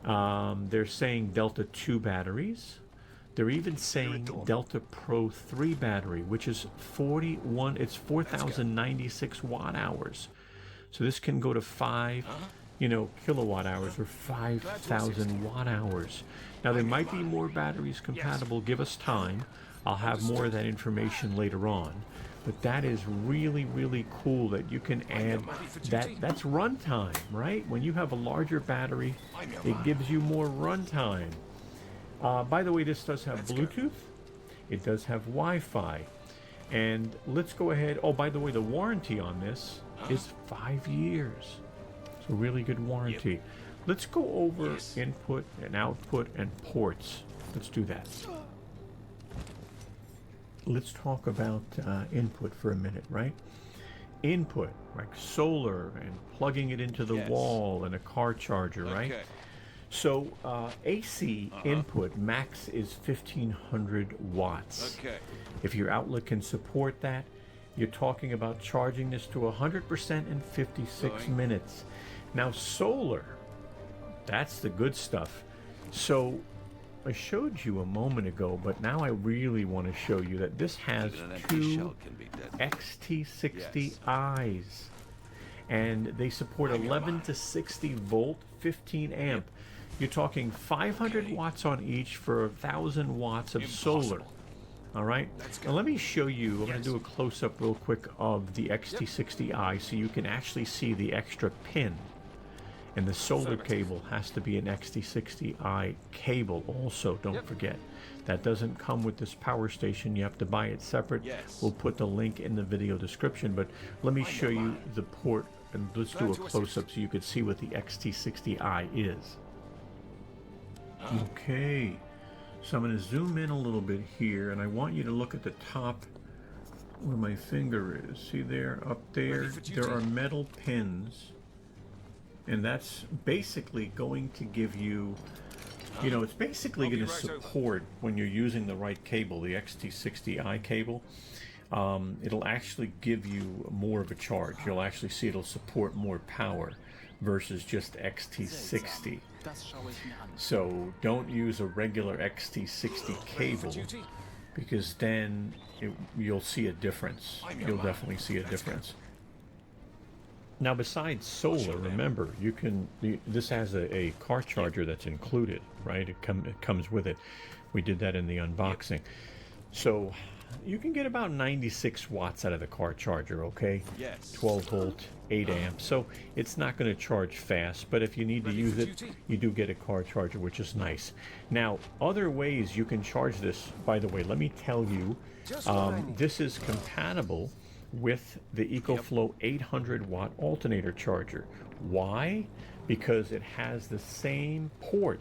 They're saying Delta 2 batteries. They're even saying Delta Pro 3 battery, which is 4,096 watt hours. So this can go to 5, kilowatt hours or 5,000 watt hours. Now there might be more batteries compatible. Give us time. I'll have more of that information later on. But that is really, really cool that you can add that. That's runtime, right? When you have a larger battery, it gives you more runtime. By the way, this does have Bluetooth. It does have Wi-Fi. And let's go ahead. Oh, by the way, the warranty on this is 5 years. So really good warranty. Let's go over input and output and ports. Let's do that. Let's talk about input for a minute, right? Input, like solar and plugging it into the wall and a car charger, right? Okay. So AC input max is 1,500 watts. Okay. If your outlet can support that, you're talking about charging this to 100% in 56 minutes. Now solar, that's the good stuff. So I showed you a moment ago, but now I really want to show you that this has Even an empty two shell can be dead. XT60Is. And they support 11 to 60 volt, 15 amp. You're talking 500 watts on each for 1,000 watts of solar. All right. Now let me show you. I'm going to do a close-up real quick of the XT60i so you can actually see the extra pin. And the solar cable has to be an XT60i cable also, don't forget. That doesn't come with this power station. You have to buy it separate. We'll put the link in the video description, but let me show you the port, and let's do a close-up so you can see what the XT60i is. Okay, so I'm going to zoom in a little bit here, and I want you to look at the top where my finger is. See there, up there, there are metal pins. And that's basically going to give you, it's basically going to support, when you're using the right cable, the XT60i cable, it'll actually give you more of a charge. You'll actually see it'll support more power versus just XT60. So don't use a regular XT60 cable because then you'll see a difference. You'll definitely see a difference. Now, besides solar, remember, this has a car charger that's included, right? It comes with it. We did that in the unboxing. So you can get about 96 watts out of the car charger, okay? 12 volt, 8 amps. So it's not going to charge fast, but if you need to use it, you do get a car charger, which is nice. Now, other ways you can charge this, by the way, let me tell you, this is compatible with the EcoFlow 800 watt alternator charger. Why? Because it has the same port.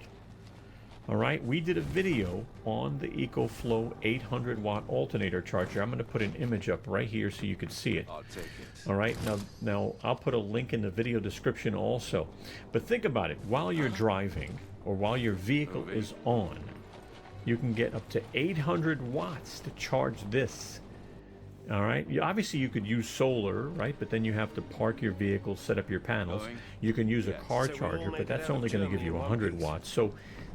All right, we did a video on the EcoFlow 800 watt alternator charger. I'm going to put an image up right here so you can see it. I'll take it. All right, now I'll put a link in the video description also. But think about it, while you're driving or while your vehicle is on, you can get up to 800 watts to charge this. All right, obviously you could use solar, right? But then you have to park your vehicle, set up your panels. You can use a car charger, but that's only going to give you 100 watts. So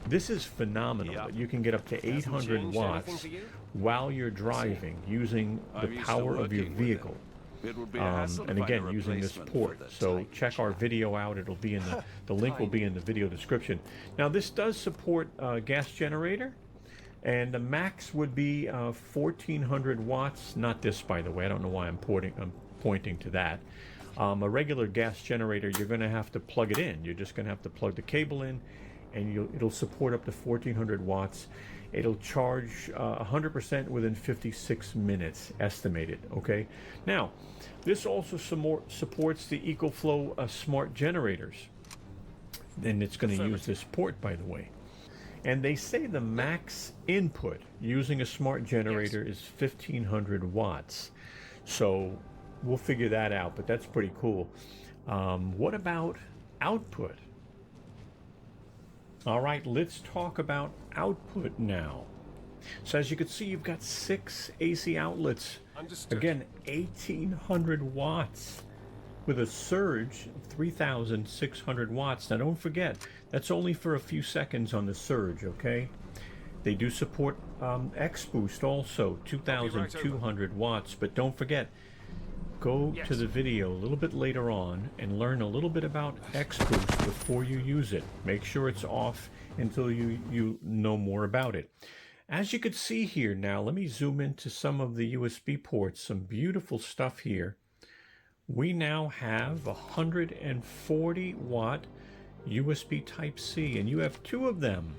this is phenomenal. But you can get up to 800 watts while you're driving using the power of your vehicle. And again, using this port. So check our video out. It'll be in the link will be in the video description. Now this does support gas generator, and the max would be 1400 watts. Not this, by the way. I don't know why I'm pointing to that. A regular gas generator, you're going to have to plug it in. You're just going to have to plug the cable in, and it'll support up to 1400 watts. It'll charge 100% within 56 minutes, estimated, okay? Now, this also supports the EcoFlow smart generators. And it's going to use this port, by the way. And they say the max input using a smart generator is 1500 watts. So we'll figure that out, but that's pretty cool. What about output? All right, let's talk about output now. So as you can see, you've got 6 AC outlets. Understood. Again, 1800 watts with a surge of 3600 watts. Now don't forget, that's only for a few seconds on the surge, okay? They do support X Boost also, 2200 watts, but don't forget, go to the video a little bit later on and learn a little bit about X Boost before you use it. Make sure it's off until you know more about it. As you can see here now, let me zoom into some of the USB ports, some beautiful stuff here. We now have 140 watt USB Type-C, and you have 2 of them.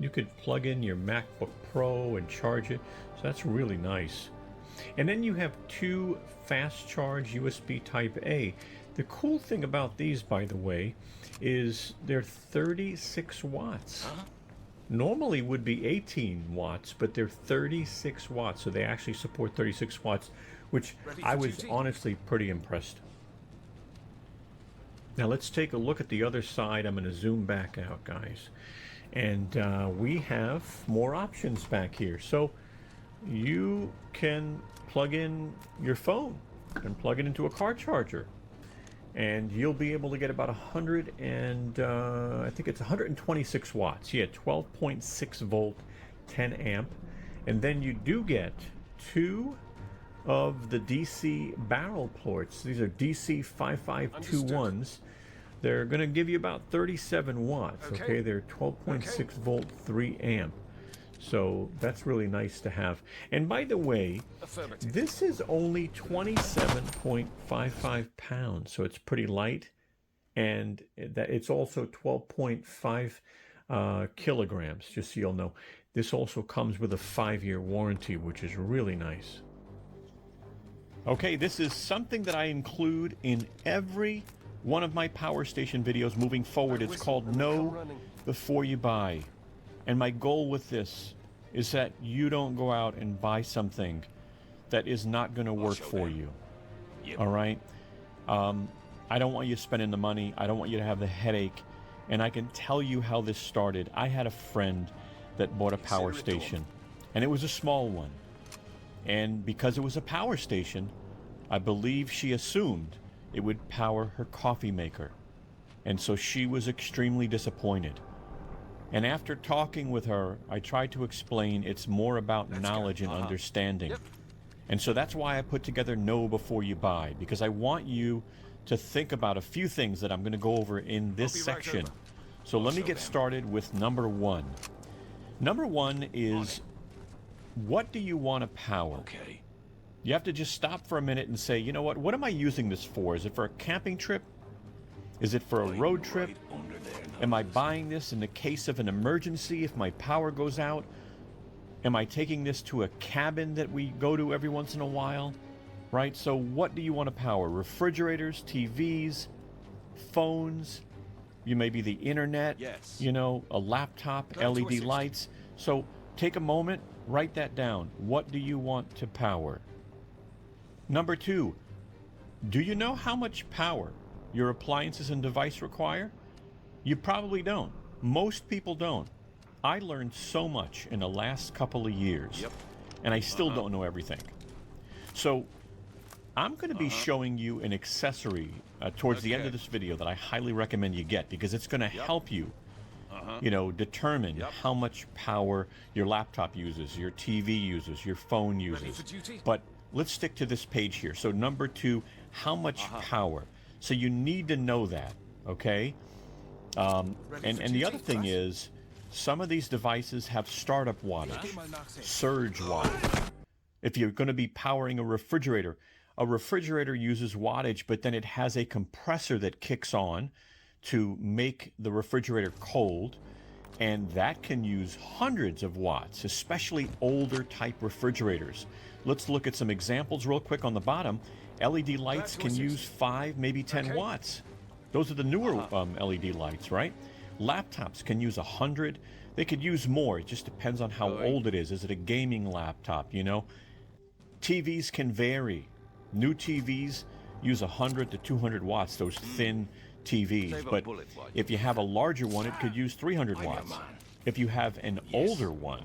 You could plug in your MacBook Pro and charge it, so that's really nice. And then you have 2 fast charge USB Type-A. The cool thing about these, by the way, is they're 36 watts. Normally would be 18 watts, but they're 36 watts, so they actually support 36 watts, which I was honestly pretty impressed. Now let's take a look at the other side. I'm going to zoom back out, guys. And we have more options back here. So you can plug in your phone and plug it into a car charger, and you'll be able to get about 100 and I think it's 126 watts. Yeah, 12.6 volt, 10 amp, and then you do get 2 of the DC barrel ports. These are DC 5521s. They're going to give you about 37 watts. Okay, they're 12.6 volt, 3 amp. So that's really nice to have. And by the way, this is only 27.55 pounds, so it's pretty light, and it's also 12.5 kilograms, just so you'll know. This also comes with a 5-year warranty, which is really nice. Okay, this is something that I include in every one of my power station videos moving forward. It's called Know Before You Buy. And my goal with this is that you don't go out and buy something that is not going to work for you. All right? I don't want you spending the money. I don't want you to have the headache. And I can tell you how this started. I had a friend that bought a power station, and it was a small one. And because it was a power station, I believe she assumed it would power her coffee maker. And so she was extremely disappointed. And after talking with her, I tried to explain it's more about knowledge and understanding. And so that's why I put together Know Before You Buy, because I want you to think about a few things that I'm going to go over in this section. So let me get started with number 1. Number 1 is, what do you want to power? Okay. You have to just stop for a minute and say, you know what am I using this for? Is it for a camping trip? Is it for a road trip? Am I buying this in the case of an emergency if my power goes out? Am I taking this to a cabin that we go to every once in a while? right? So what do you want to power? Refrigerators, TVs, phones, maybe the internet, Yes. you know, a laptop, Glad to LED assist. lights. So take a moment, write that down. What do you want to power? Number 2, do you know how much power your appliances and device require? You probably don't. Most people don't. I learned so much in the last couple of years, Yep. and I still don't know everything. So I'm going to be showing you an accessory towards the end of this video that I highly recommend you get, because it's going to help you, you know, determine how much power your laptop uses, your TV uses, your phone uses. for duty? But let's stick to this page here. So number 2, how much power? So you need to know that, okay? And the other thing is, some of these devices have startup wattage, surge wattage. If you're going to be powering a refrigerator uses wattage, but then it has a compressor that kicks on to make the refrigerator cold, and that can use hundreds of watts, especially older type refrigerators. Let's look at some examples real quick on the bottom. LED lights can use 5, maybe 10 watts. Those are the newer LED lights, right? Laptops can use 100. They could use more. It just depends on how old it is. Is it a gaming laptop, you know? TVs can vary. New TVs use 100 to 200 watts, those thin TVs. But if you have a larger one, it could use 300 watts. If you have an older one,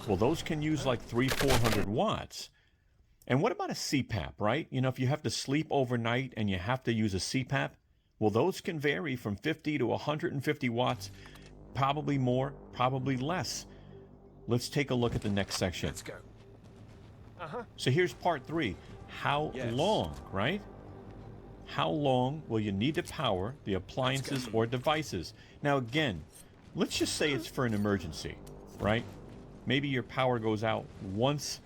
well, those can use like 300-400 watts. And what about a CPAP, right? You know, if you have to sleep overnight and you have to use a CPAP, well, those can vary from 50 to 150 watts, probably more, probably less. Let's take a look at the next section. Let's go. So here's part 3. How long, right? How long will you need to power the appliances or devices? Now again, let's just say it's for an emergency, right? Maybe your power goes out once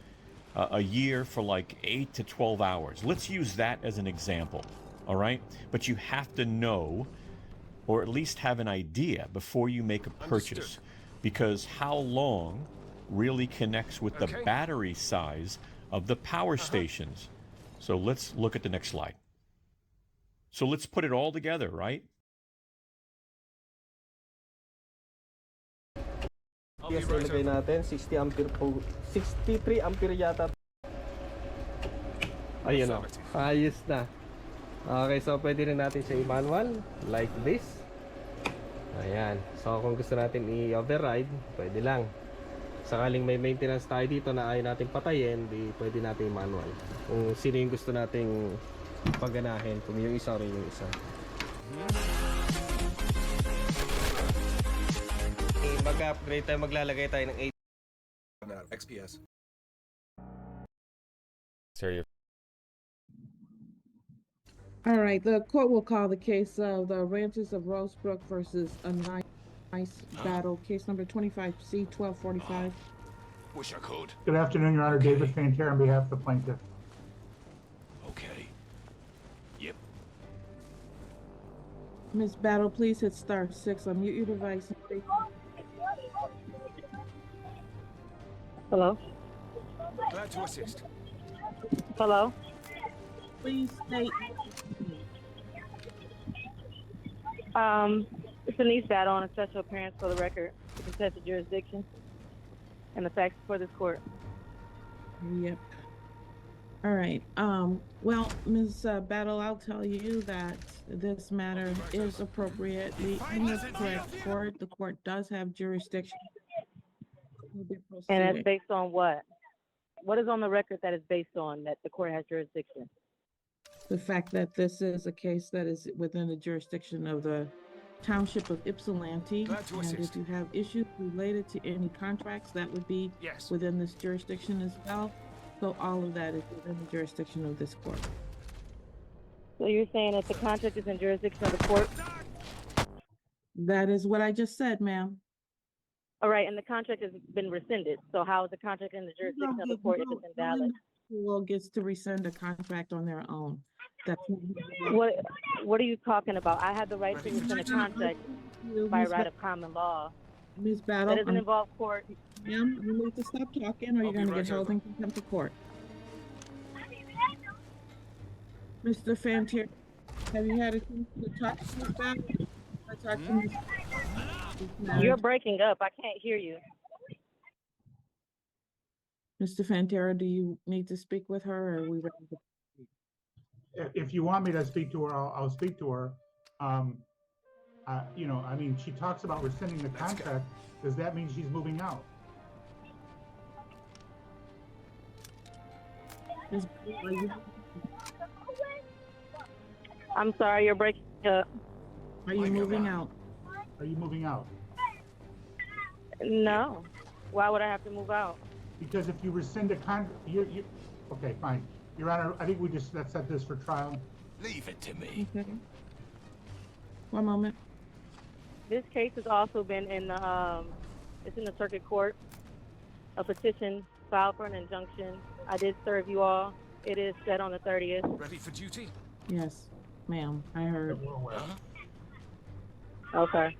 a year for like 8 to 12 hours. Let's use that as an example, all right? But you have to know, or at least have an idea before you make a purchase. Understood. Because how long really connects with the battery size of the power stations. So let's look at the next slide. So let's put it all together, right? Yes, ilagay natin 60 ampere po, 63 ampere yata. Ayun o, ayos na. Okay, so pwede rin natin siya i-manual like this. Ayan, so kung gusto natin i-override, pwede lang. Sakaling may maintenance tayo dito na ayaw natin patayin, di pwede natin i-manual. Kung sino yung gusto nating pagganahin, kung yung isa rin yung isa. Mag-upgrade tayo, maglalagay tayo ng 8 XPS. Sir, All right, the court will call the case of the Ranches of Rosebrook versus a nice battle, case number 25C 1245. Wish I could. Good afternoon, Your Honor. David Fantier on behalf of the plaintiff. Okay. Yep. Ms. Battle, please hit *6. Unmute your device. Hello? Glad to assist. Hello? Please state. It's a niece battle on a special appearance for the record to contest the jurisdiction and the facts before this court. Yep. All right. Well, Ms. Battle, I'll tell you that this matter is appropriately in the correct court. The court does have jurisdiction. And that's based on what? What is on the record that is based on that the court has jurisdiction? The fact that this is a case that is within the jurisdiction of the Township of Ypsilanti. Glad to And assist. if you have issues related to any contracts, that would be Yes. within this jurisdiction as well. So all of that is within the jurisdiction of this court. So you're saying that the contract is in jurisdiction of the court? That is what I just said, ma'am. All right, and the contract has been rescinded. So how is the contract in the jurisdiction of the court if it's invalid? Well, gets to rescind a contract on their own. That's What are you talking about? I have the right to rescind a contract by right of common law. Ms. Battle. That doesn't involve court. Ma'am, you need to stop talking or you're I'll be going to right get held over. in contempt of court. Mr. Fantier, have you had a chance to talk to Ms. Battle? Talk to Ms. You're breaking up. I can't hear you. Mr. Fantera, do you need to speak with her, or are we ready to? If you want me to speak to her, I'll speak to her. You know, I mean, she talks about rescinding the contract. Does that mean she's moving out? I'm sorry, you're breaking up. Are you moving out? Are you moving out? No. Why would I have to move out? Because if you rescind a contract, okay, fine. Your Honor, I think let's set this for trial. Leave it to me. Okay. One moment. This case has also been in the, it's in the circuit court. A petition filed for an injunction. I did serve you all. It is set on the 30th. Ready for duty? Yes, ma'am, I heard. Okay.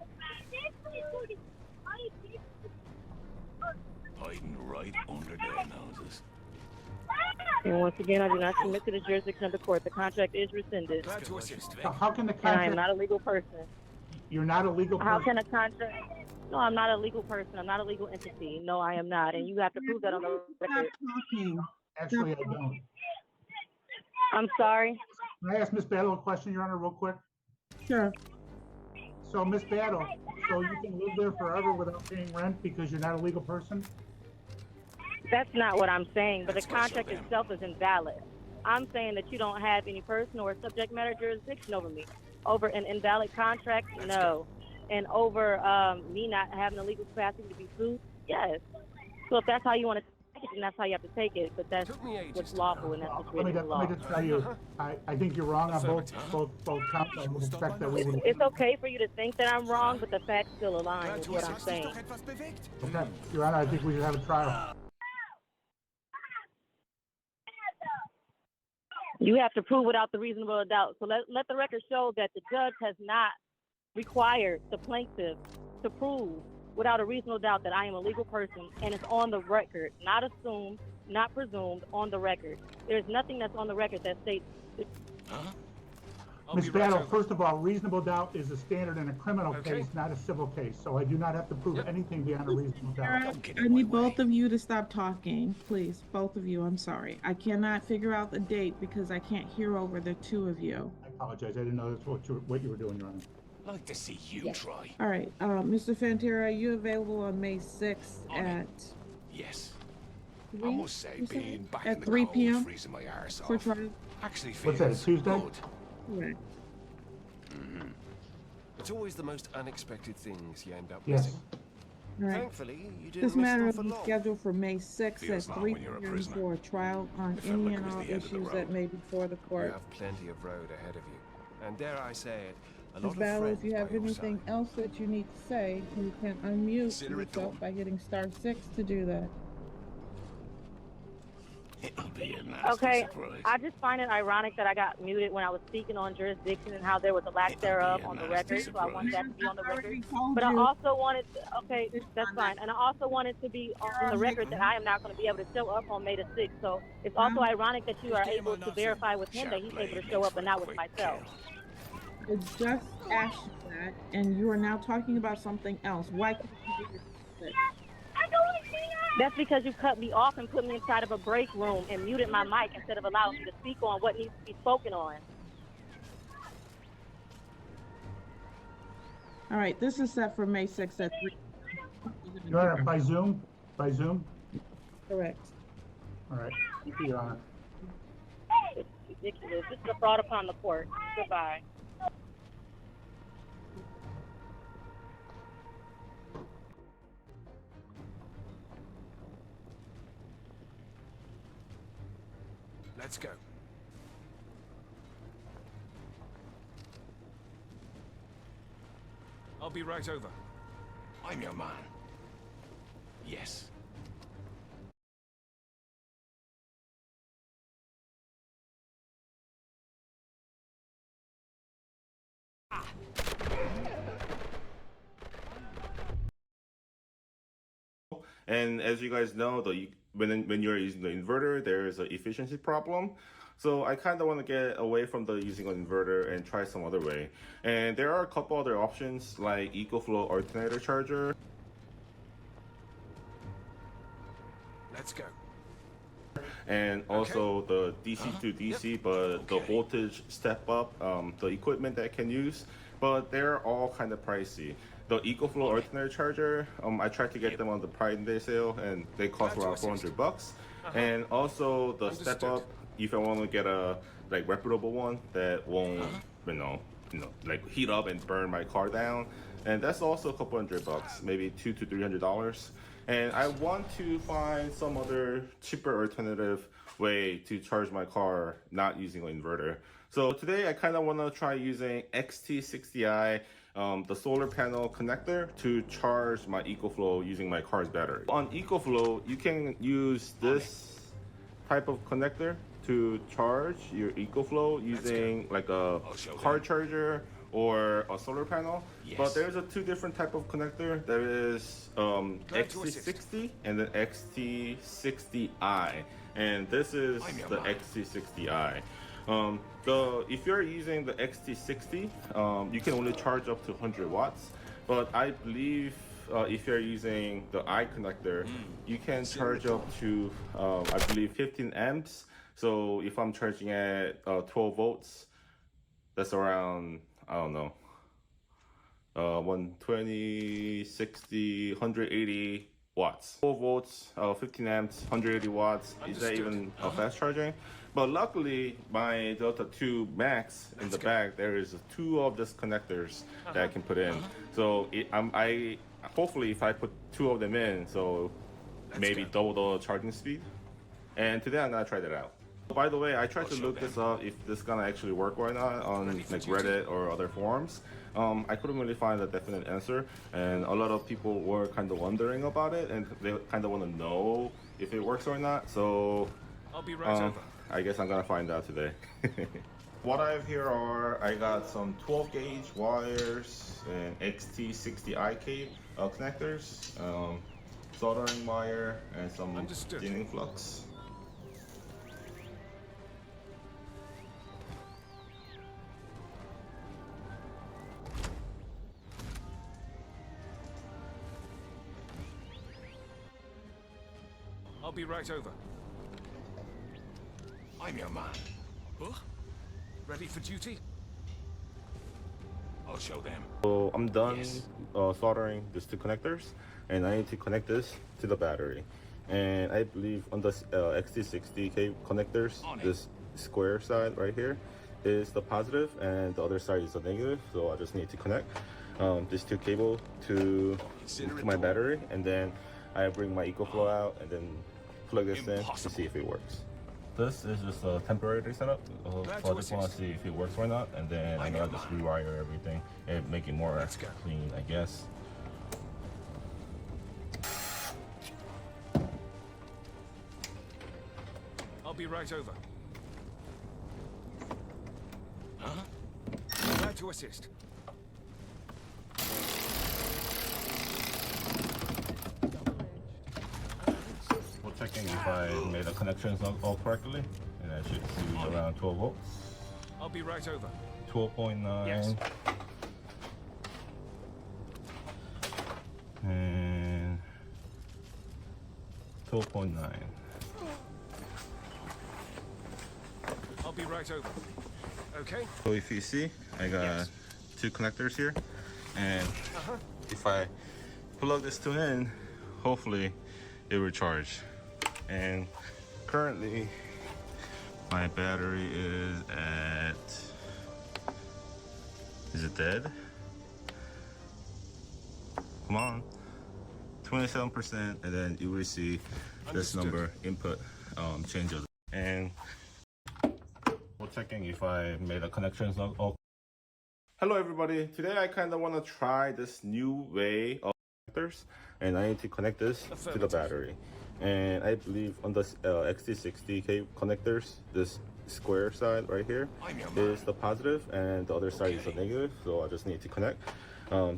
Hiding right under their noses. And once again, I do not submit to the jurisdiction of the court. The contract is rescinded. Glad to assist, Vic. So how can the And I am contract? not a legal person. You're not a legal How person. can a contract? No, I'm not a legal person. I'm not a legal entity. No, I am not. And you have to prove that on the record. Talking. Actually, I don't. I'm sorry. Can I ask Miss Battle a question, Your Honor, real quick? Sure. So, Miss Battle, so you can live there forever without paying rent because you're not a legal person? That's not what I'm saying, but the That's special, contract then. itself is invalid. I'm saying that you don't have any personal or subject matter jurisdiction over me. Over an invalid contract, no. And over me not having the legal capacity to be sued, yes. So if that's how you want to take it, then that's how you have to take it. But that's Took me ages what's to lawful, know. and that's what's Let written in the law. me just tell you, I think you're wrong on both counts. I would expect that we would. It's okay for you to think that I'm wrong, but the facts still align with what I'm saying. Okay, Your Honor, I think we should have a trial. You have to prove without the reasonable doubt. So let the record show that the judge has not required the plaintiff to prove without a reasonable doubt that I am a legal person, and it's on the record, not assumed, not presumed, on the record. There's nothing that's on the record that states. Ms. Battle, first of all, reasonable doubt is a standard in a criminal Okay. case, not a civil case. So I do not have to prove anything beyond a reasonable doubt. I need both of you to stop talking, please. Both of you, I'm sorry. I cannot figure out the date because I can't hear over the two of you. I apologize. I didn't know that's what you were doing, Your Honor. I'd like to see you try. All right, Mr. Fantera, are you available on May 6th at Yes. 3? I must say, you said? being back At in the 3 cold, p.m. freezing my arse for off, trial? actually feels What's that, Tuesday? good. Correct. It's always the most unexpected things you end up Yes. missing. All right. Thankfully, you didn't This miss matter them will for be long. scheduled for May 6th at Feels long 3 when you're a p.m. prisoner. for a trial on It felt any like and it was all the end of the issues road. that may be before the You court. have plenty of road ahead of you. And dare I say it, a lot Ms. of Battle, friends if you by have your anything side. else that you need to say, you can unmute Consider it yourself done. by hitting *6 to do that. It'll be a nasty Okay, surprise. I just find it ironic that I got muted when I was speaking on jurisdiction and how there was a lack thereof on the record, so I want that to be on the record. But I also wanted to, okay, that's fine. And I also wanted to be on the record that I am not going to be able to show up on May the 6th. So it's also ironic that you are able to verify with him that he's able to show up and not with myself. It just asked you that, and you are now talking about something else. Why can't you do this? That's because you cut me off and put me inside of a break room and muted my mic instead of allowing me to speak on what needs to be spoken on. All right, this is set for May 6th at 3. Your Honor, by Zoom? By Zoom? Correct. All right. Thank you, Your Honor. It's ridiculous. This is a fraud upon the court. Goodbye. Let's go. I'll be right over. I'm your man. Yes. And as you guys know, when you're using the inverter, there is an efficiency problem. So I kind of want to get away from the using an inverter and try some other way. And there are a couple other options like EcoFlow alternator charger. Let's go. And also the DC to DC, but the voltage step up, the equipment that I can use, but they're all kind of pricey. The EcoFlow alternator charger, I tried to get them on the Prime Day sale, and they cost around $400. And also the step up, if I want to get a like reputable one that won't, like heat up and burn my car down, and that's also a couple $100, maybe $200 to $300. And I want to find some other cheaper alternative way to charge my car not using an inverter. So today I kind of want to try using XT60i, the solar panel connector, to charge my EcoFlow using my car's battery. On EcoFlow, you can use this type of connector to charge your EcoFlow using like a car charger or a solar panel. But there's two different type of connector. There is XT60 and the XT60i, and this is the XT60i. If you're using the XT60, you can only charge up to 100 watts, but I believe if you're using the I connector, you can charge up to I believe 15 amps. So if I'm charging at 12 volts, that's around, I don't know, 120, 60, 180 watts. 12 volts, 15 amps, 180 watts. Is that even fast charging? But luckily, my Delta 2 Max in the back, there is two of these connectors that I can put in. So I hopefully if I put two of them in, so maybe double the charging speed. And today I'm gonna try that out. By the way, I tried to look this up if this is gonna actually work or not on like Reddit or other forums. I couldn't really find a definite answer, and a lot of people were kind of wondering about it, and they kind of want to know if it works or not. So I'll be right over. I guess I'm gonna find out today. What I have here are, I got some 12 gauge wires and XT60i cable connectors, soldering wire, and some thinning flux. I'll be right over. I'm your man. Huh? Ready for duty? I'll show them. So I'm done soldering these two connectors, and I need to connect this to the battery. And I believe on the XT60 cable connectors, this square side right here is the positive, and the other side is the negative. So I just need to connect these two cables to my battery, and then I bring my EcoFlow out and then plug this in to see if it works. This is just a temporary setup, so I just want to see if it works or not, and then I'm gonna just rewire everything and make it more clean, I guess. I'll be right over. Huh? Glad to assist. Checking if I made the connections all correctly, and I should see around 12 volts. I'll be right over. 12.9. Yes. And 12.9. I'll be right over. Okay. So if you see, I got two connectors here, and if I plug this two in, hopefully it will charge. And currently my battery is at, is it dead? Come on, 27%, and then you will see this number input changes. And we're checking if I made the connections all. Hello everybody, today I kind of want to try this new way of connectors, and I need to connect this to the battery. And I believe on the XT60 cable connectors, this square side right here is the positive, and the other side is the negative. So I just need to connect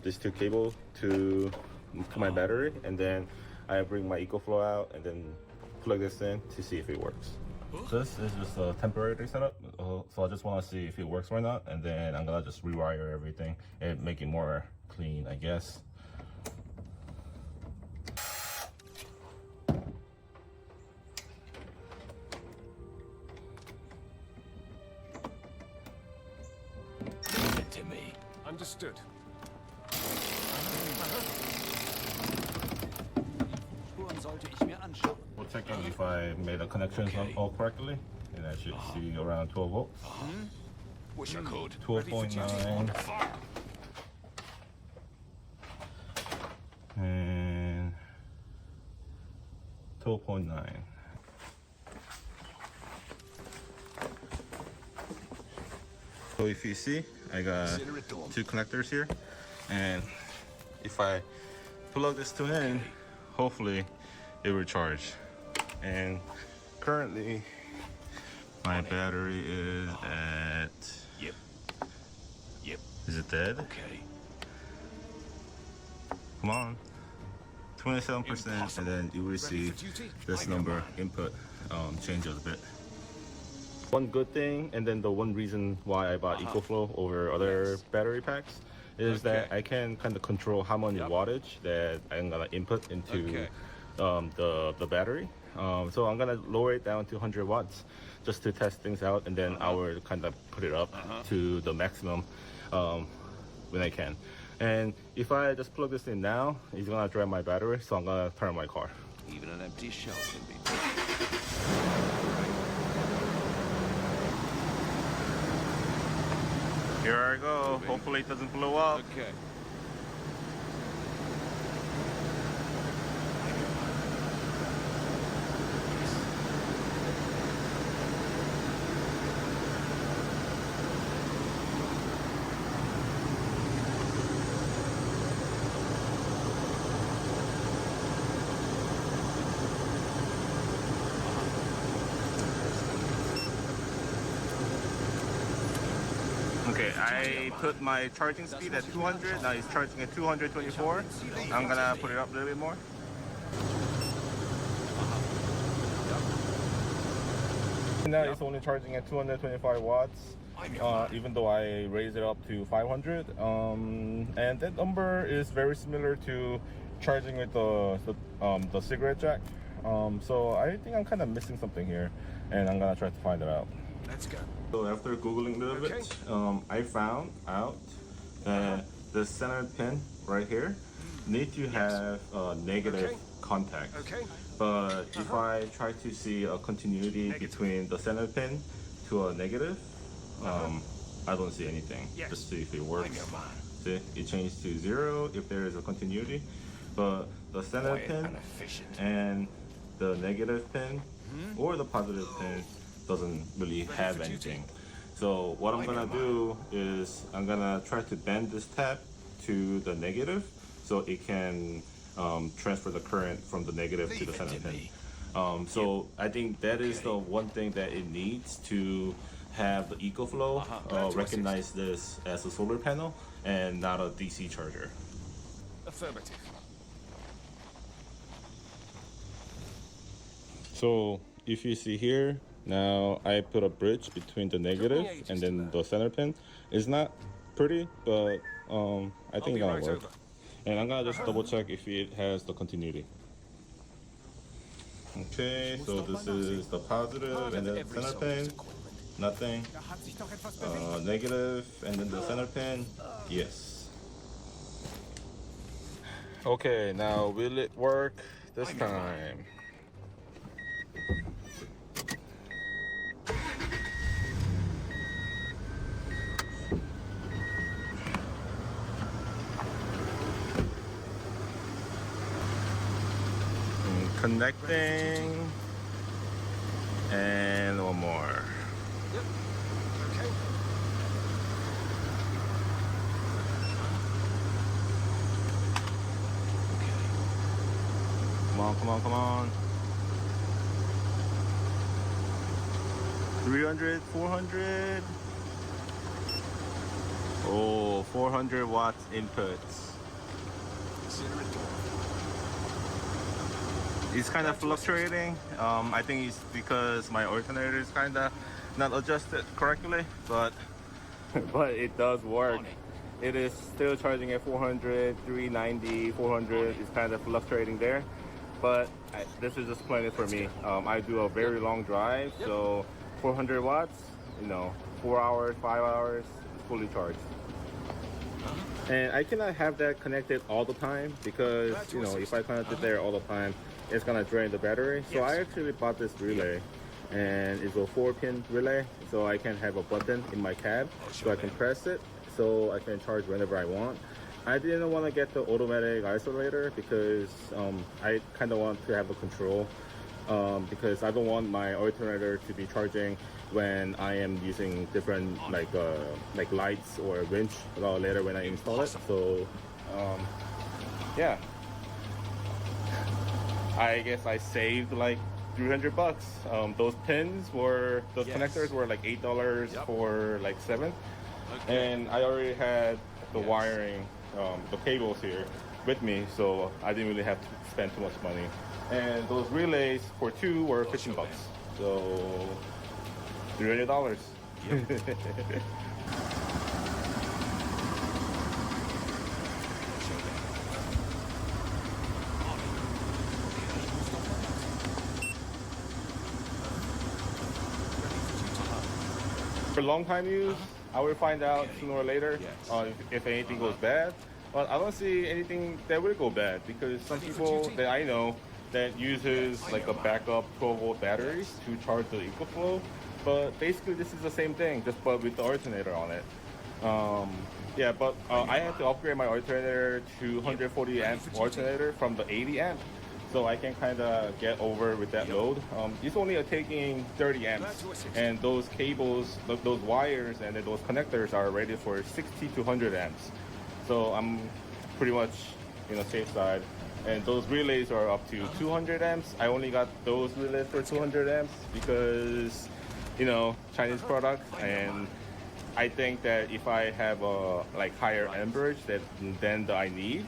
these two cables to my battery, and then I bring my EcoFlow out and then plug this in to see if it works. This is just a temporary setup, so I just want to see if it works or not, and then I'm gonna just rewire everything and make it more clean, I guess. Leave it to me. Understood. We'll check in if I made the connections all correctly, and I should see around 12 volts. Wish I could. 12.9 and 12.9. So if you see, I got two connectors here, and if I plug this two in, hopefully it will charge. And currently my battery is at, Yep. is it dead? Okay. Come on, 27%, and then you will see this number input changes a bit. One good thing, and then the one reason why I bought EcoFlow over other battery packs, is that I can kind of control how much wattage that I'm gonna input into the battery. So I'm gonna lower it down to 100 watts just to test things out, and then I will kind of put it up to the maximum when I can. And if I just plug this in now, it's gonna dry my battery, so I'm gonna turn on my car. Even an empty shell can be. Here I go. Hopefully it doesn't blow up. Okay. Okay, I put my charging speed at 200. Now it's charging at 224. I'm gonna put it up a little bit more. Now it's only charging at 225 watts, even though I raised it up to 500. And that number is very similar to charging with the cigarette jack. So I think I'm kind of missing something here, and I'm gonna try to find it out. Let's go. So after Googling a little bit, I found out that the center pin right here need to have a negative contact. But if I try to see a continuity between the center pin to a negative, I don't see anything. Just see if it works. See, it changed to 0 if there is a continuity. But the center pin and the negative pin or the positive pin doesn't really have anything. So what I'm gonna do is I'm gonna try to bend this tap to the negative so it can transfer the current from the negative to the center pin. So I think that is the one thing that it needs to have the EcoFlow recognize this as a solar panel and not a DC charger. Affirmative. So if you see here, now I put a bridge between the negative and then the center pin. It's not pretty, but I think it's gonna work. And I'm gonna just double check if it has the continuity. Okay, so this is the positive and then the center pin. Nothing. Negative and then the center pin. Yes. Okay, now will it work this time? Connecting, and one more. Yep. Okay. Come on, come on, come on. 300, 400. Oh, 400 watts inputs. Consider it done. It's kind of fluctuating. I think it's because my alternator is kind of not adjusted correctly, but but it does work. It is still charging at 400, 390, 400. It's kind of fluctuating there, but this is just plenty for me. I do a very long drive, so 400 watts, 4 hours, 5 hours, it's fully charged. And I cannot have that connected all the time because, if I connect it there all the time, it's gonna drain the battery. So I actually bought this relay, and it's a 4-pin relay, so I can have a button in my cab, so I can press it, so I can charge whenever I want. I didn't want to get the automatic isolator because I kind of want to have a control, because I don't want my alternator to be charging when I am using different like lights or winch later when I install it. So yeah, I guess I saved like 300 bucks. Those connectors were like $8 for like 7. And I already had the wiring, the cables here with me, so I didn't really have to spend too much money. And those relays for 2 were 15 bucks, so $300. For long time use, I will find out sooner or later if anything goes bad. But I don't see anything that will go bad because some people that I know that uses like a backup 12-volt batteries to charge the EcoFlow. But basically this is the same thing, just but with the alternator on it. Yeah, but I had to upgrade my alternator to 140 amp alternator from the 80 amp. So I can kind of get over with that load. It's only taking 30 amps, and those cables, those wires, and then those connectors are rated for 60 to 100 amps. So I'm pretty much, safe side. And those relays are up to 200 amps. I only got those relays for 200 amps because, Chinese product, and I think that if I have a higher amperage than I need,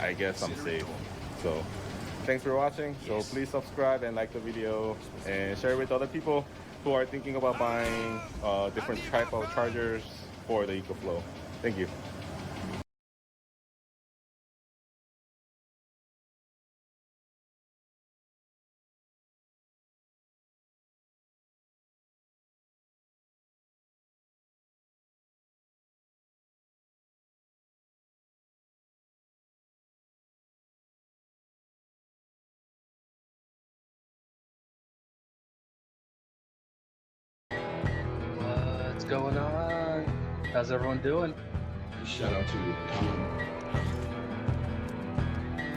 I guess I'm safe. So thanks for watching. So please subscribe and like the video and share with other people who are thinking about buying different type of chargers for the EcoFlow. Thank you. What's going on? How's everyone doing? Shout out to Colin.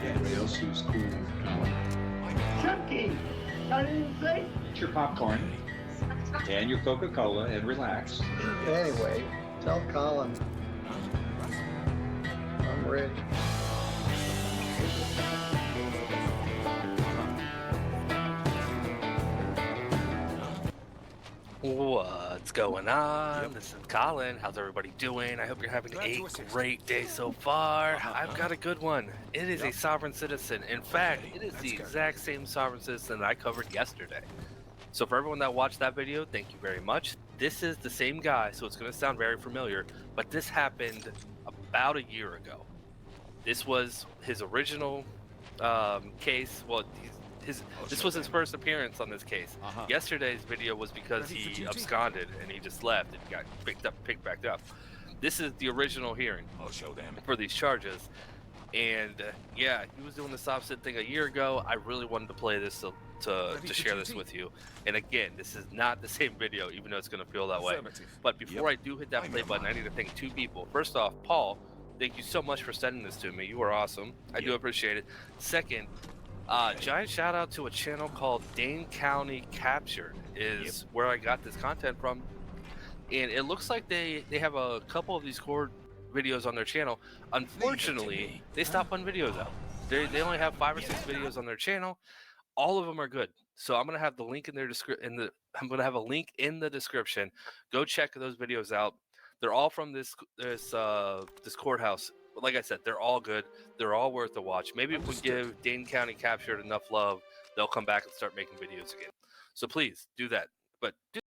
Everybody else who's cool with Colin. Chucky! I didn't say. Get your popcorn and your Coca-Cola and relax. Anyway, tell Colin I'm ready. What's going on? This is Colin. How's everybody doing? I hope you're having a great day so far. I've got a good one. It is a sovereign citizen. In fact, it is the exact same sovereign citizen that I covered yesterday. So for everyone that watched that video, thank you very much. This is the same guy, so it's going to sound very familiar, but this happened about a year ago. This was his original case. Well, this was his first appearance on this case. Yesterday's video was because he absconded and he just left and got picked back up. This is the original hearing for these charges. And yeah, he was doing this opposite thing a year ago. I really wanted to play this to share this with you. And again, this is not the same video, even though it's going to feel that way. But before I do hit that play button, I need to thank 2 people. First off, Paul, thank you so much for sending this to me. You are awesome. I do appreciate it. Second, giant shout out to a channel called Dane County Captured is where I got this content from. And it looks like they have a couple of these core videos on their channel. Unfortunately, they stopped putting videos out. They only have 5 or 6 videos on their channel. All of them are good. So I'm gonna have the link in their I'm gonna have a link in the description. Go check those videos out. They're all from this courthouse But like I said, they're all good. They're all worth a watch. Maybe if we give Dane County Captured enough love, they'll come back and start making videos again. So please do that. But do